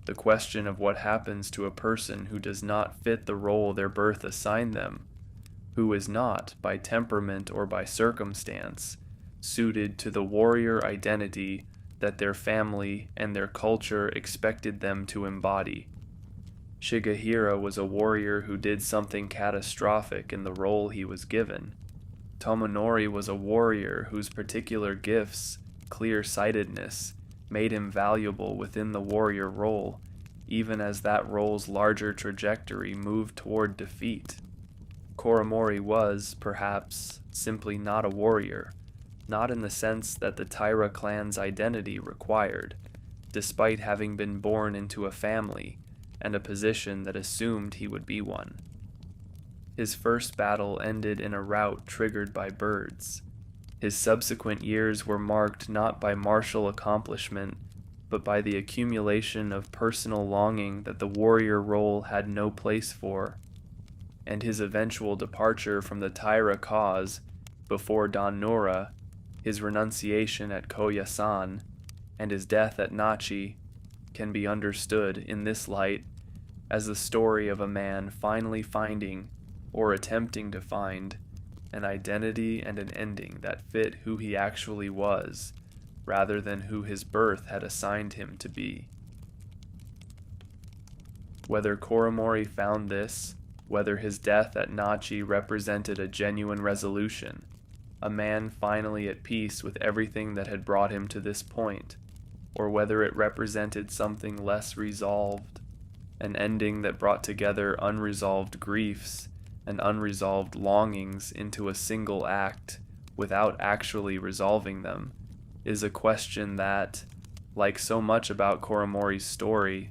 The question of what happens to a person who does not fit the role their birth assigned them, who is not, by temperament or by circumstance, suited to the warrior identity that their family and their culture expected them to embody. Shigehira was a warrior who did something catastrophic in the role he was given. Tomonori was a warrior whose particular gifts, clear-sightedness, made him valuable within the warrior role, even as that role's larger trajectory moved toward defeat. Koremori was, perhaps, simply not a warrior, not in the sense that the Taira clan's identity required, despite having been born into a family and a position that assumed he would be one. His first battle ended in a rout triggered by birds. His subsequent years were marked not by martial accomplishment, but by the accumulation of personal longing that the warrior role had no place for, and his eventual departure from the Taira cause before Dan Nora, his renunciation at Koya-san, and his death at Nachi, can be understood in this light as the story of a man finally finding, or attempting to find, an identity and an ending that fit who he actually was, rather than who his birth had assigned him to be. Whether Koremori found this, whether his death at Nachi represented a genuine resolution, a man finally at peace with everything that had brought him to this point, or whether it represented something less resolved, an ending that brought together unresolved griefs and unresolved longings into a single act without actually resolving them, is a question that, like so much about Koremori's story,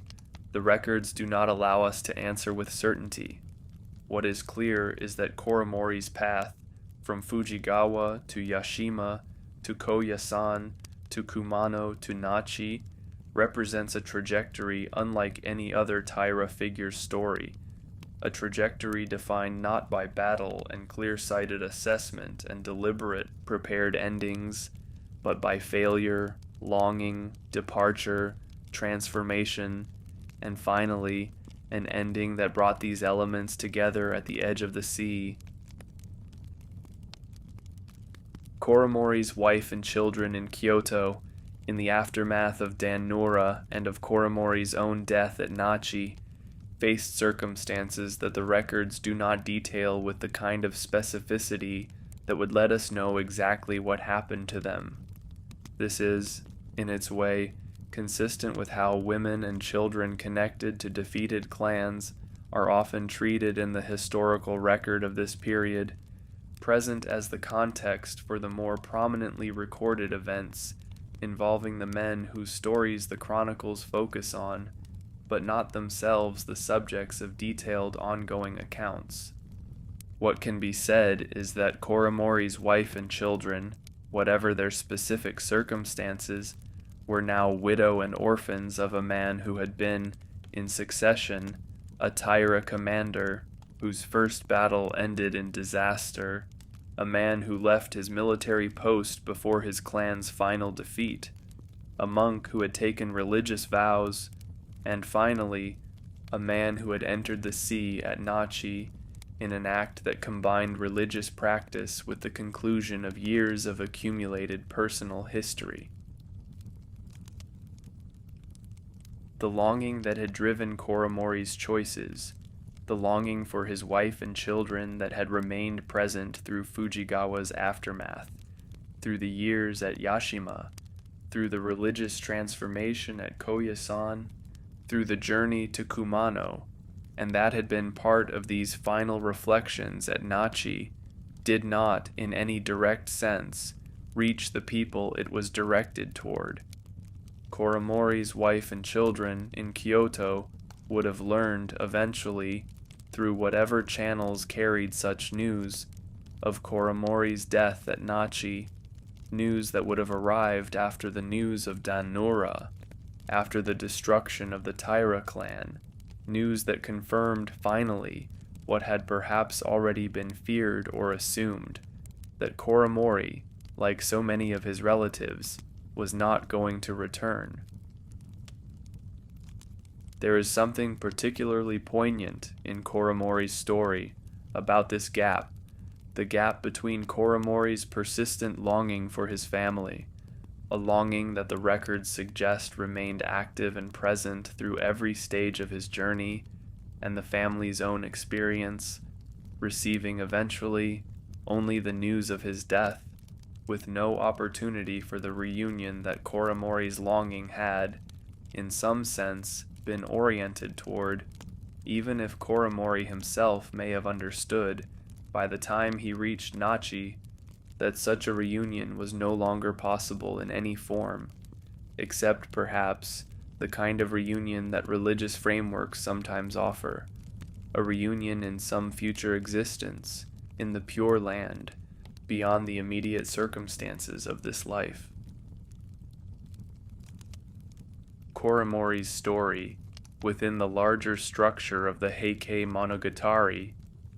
the records do not allow us to answer with certainty. What is clear is that Koremori's path from Fujigawa to Yashima to Koya-san to Kumano to Nachi represents a trajectory unlike any other Taira figure's story, a trajectory defined not by battle and clear-sighted assessment and deliberate, prepared endings, but by failure, longing, departure, transformation, and finally, an ending that brought these elements together at the edge of the sea. Koremori's wife and children in Kyoto, in the aftermath of Dan-nura and of Koremori's own death at Nachi, faced circumstances that the records do not detail with the kind of specificity that would let us know exactly what happened to them. This is, in its way, consistent with how women and children connected to defeated clans are often treated in the historical record of this period, present as the context for the more prominently recorded events involving the men whose stories the chronicles focus on, but not themselves the subjects of detailed ongoing accounts. What can be said is that Koremori's wife and children, whatever their specific circumstances, were now widow and orphans of a man who had been, in succession, a Taira commander whose first battle ended in disaster, a man who left his military post before his clan's final defeat, a monk who had taken religious vows, and finally, a man who had entered the sea at Nachi in an act that combined religious practice with the conclusion of years of accumulated personal history. The longing that had driven Koremori's choices, the longing for his wife and children that had remained present through Fujigawa's aftermath, through the years at Yashima, through the religious transformation at Koya-san, through the journey to Kumano, and that had been part of these final reflections at Nachi, did not, in any direct sense, reach the people it was directed toward. Koremori's wife and children in Kyoto would have learned eventually, through whatever channels carried such news, of Koremori's death at Nachi, news that would have arrived after the news of Dan-nura, after the destruction of the Taira clan, news that confirmed finally what had perhaps already been feared or assumed, that Koremori, like so many of his relatives, was not going to return. There is something particularly poignant in Koremori's story about this gap, the gap between Koremori's persistent longing for his family, a longing that the records suggest remained active and present through every stage of his journey, and the family's own experience, receiving eventually only the news of his death, with no opportunity for the reunion that Koremori's longing had, in some sense, been oriented toward, even if Koremori himself may have understood, by the time he reached Nachi, that such a reunion was no longer possible in any form, except perhaps the kind of reunion that religious frameworks sometimes offer, a reunion in some future existence, in the Pure Land, beyond the immediate circumstances of this life. Koremori's story, within the larger structure of the Heike Monogatari,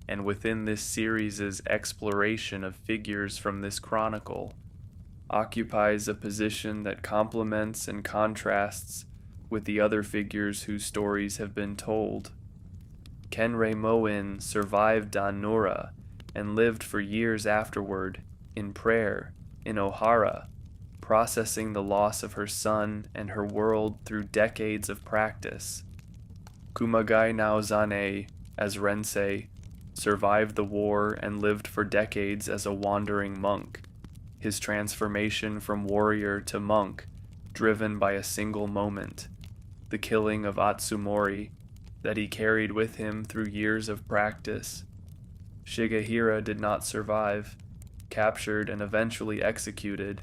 and within this series' exploration of figures from this chronicle, occupies a position that complements and contrasts with the other figures whose stories have been told. Kenrei survived Dan-nura and lived for years afterward, in prayer, in Ohara, processing the loss of her son and her world through decades of practice. Kumagai Naozane, as Rensei, survived the war and lived for decades as a wandering monk, his transformation from warrior to monk driven by a single moment, the killing of Atsumori, that he carried with him through years of practice. Shigehira did not survive, captured and eventually executed,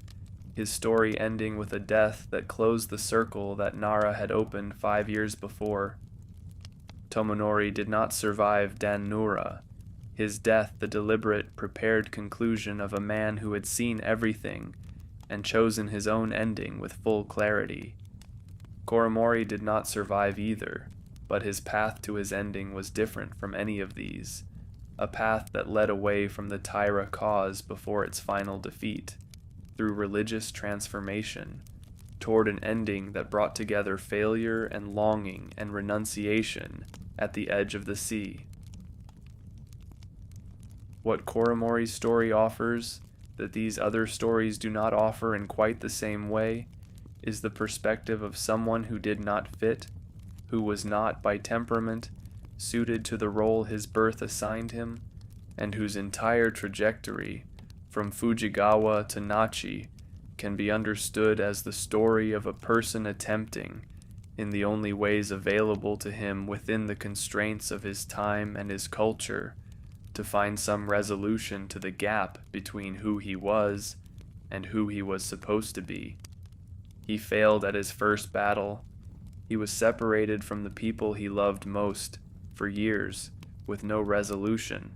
his story ending with a death that closed the circle that Nara had opened 5 years before. Tomonori did not survive Dan-nura, his death the deliberate, prepared conclusion of a man who had seen everything and chosen his own ending with full clarity. Koremori did not survive either, but his path to his ending was different from any of these, a path that led away from the Taira cause before its final defeat, through religious transformation, toward an ending that brought together failure and longing and renunciation at the edge of the sea. What Koremori's story offers, that these other stories do not offer in quite the same way, is the perspective of someone who did not fit, who was not, by temperament, suited to the role his birth assigned him, and whose entire trajectory, from Fujigawa to Nachi, can be understood as the story of a person attempting, in the only ways available to him within the constraints of his time and his culture, to find some resolution to the gap between who he was and who he was supposed to be. He failed at his first battle. He was separated from the people he loved most, for years, with no resolution.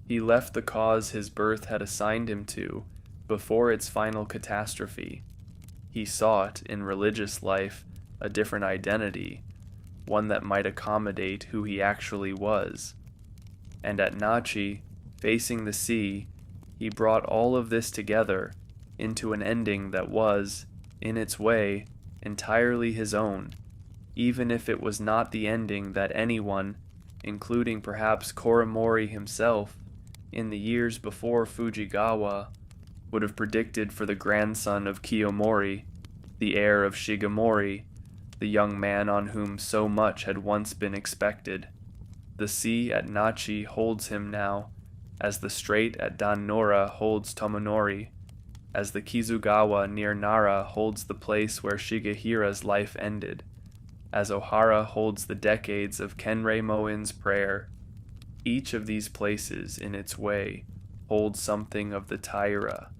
He left the cause his birth had assigned him to before its final catastrophe. He sought, in religious life, a different identity, one that might accommodate who he actually was. And at Nachi, facing the sea, he brought all of this together into an ending that was, in its way, entirely his own, even if it was not the ending that anyone, including perhaps Koremori himself, in the years before Fujigawa, would have predicted for the grandson of Kiyomori, the heir of Shigemori, the young man on whom so much had once been expected. The sea at Nachi holds him now, as the strait at Dan-nura holds Tomonori, as the Kizugawa near Nara holds the place where Shigehira's life ended, as Ohara holds the decades of Kenrei prayer. Each of these places, in its way, holds something of the Taira,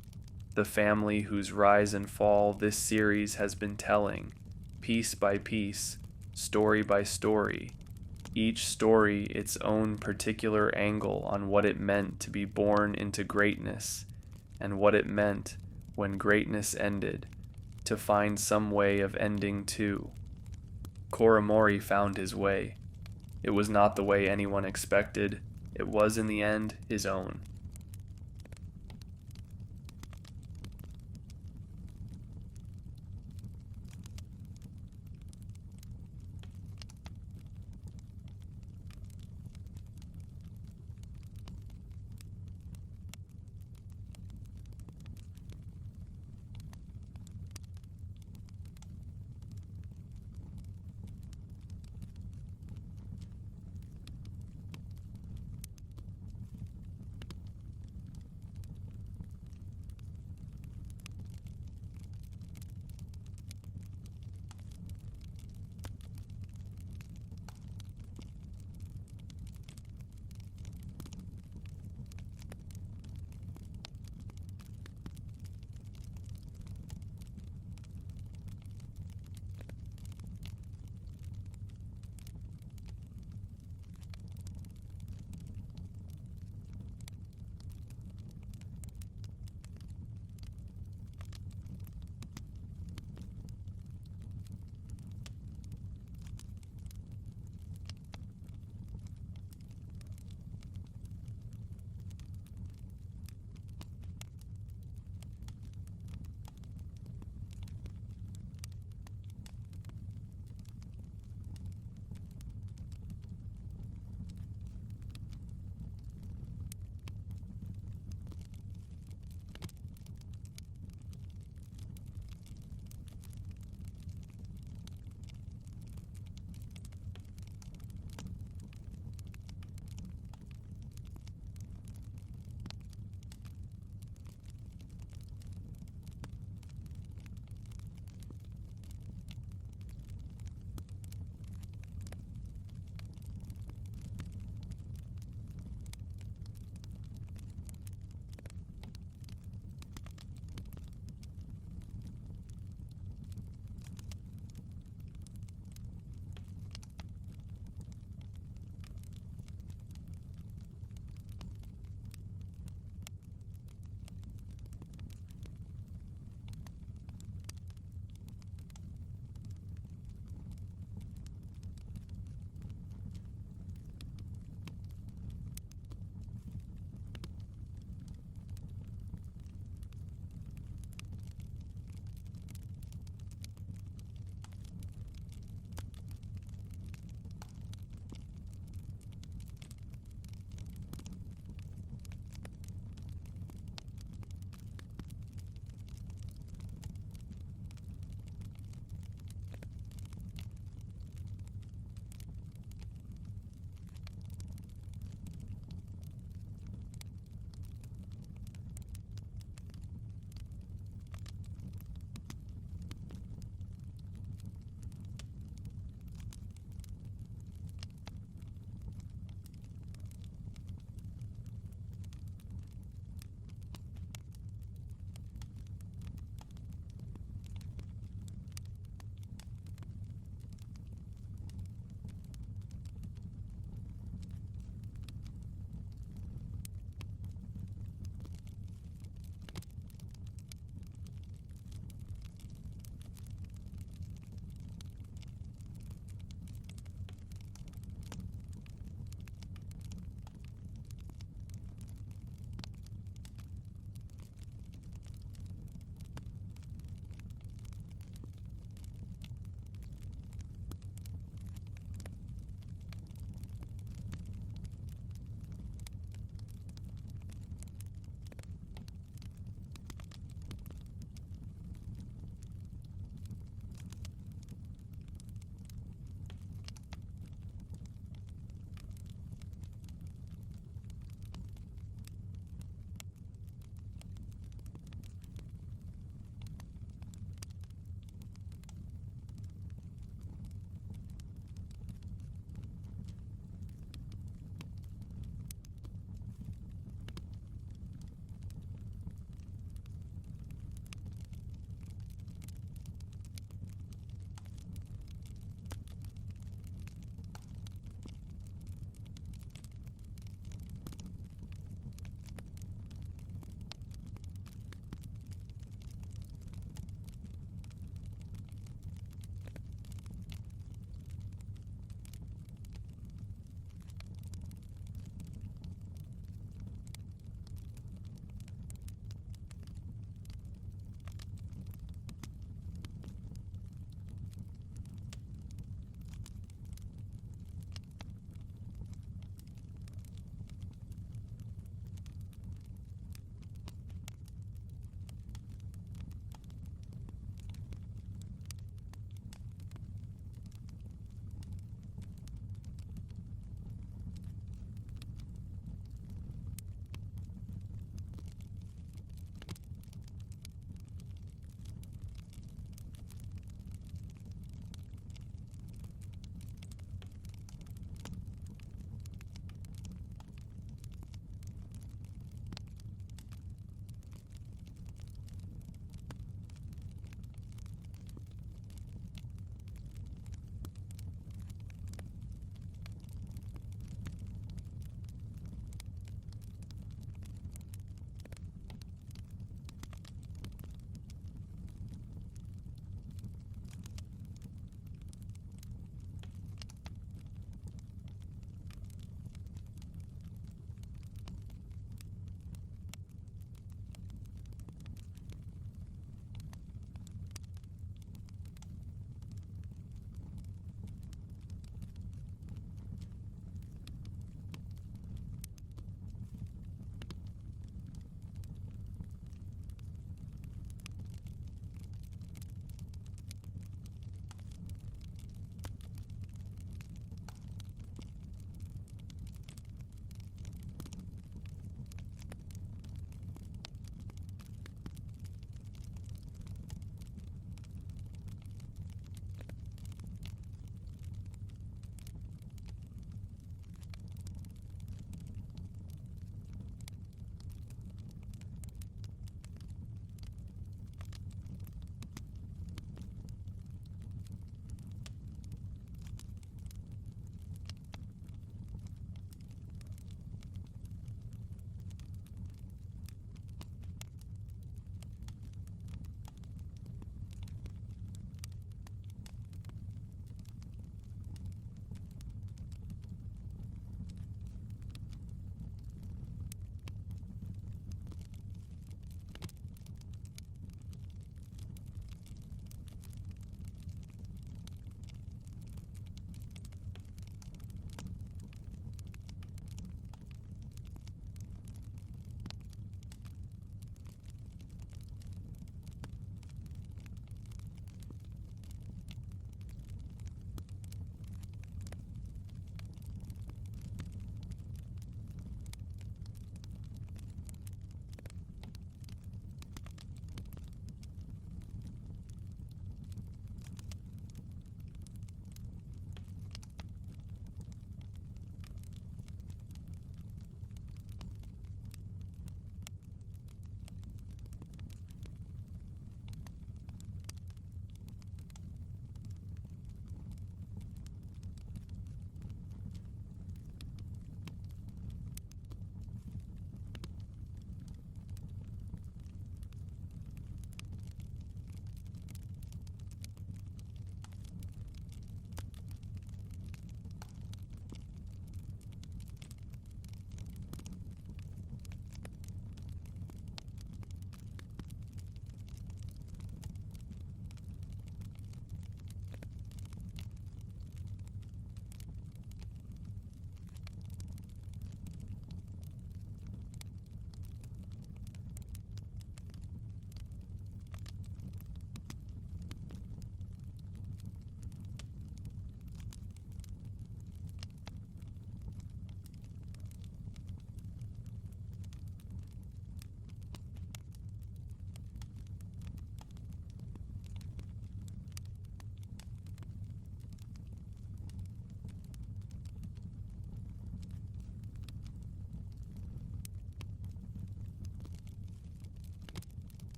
the family whose rise and fall this series has been telling, piece by piece, story by story, each story its own particular angle on what it meant to be born into greatness, and what it meant, when greatness ended, to find some way of ending too. Koremori found his way. It was not the way anyone expected. It was, in the end, his own.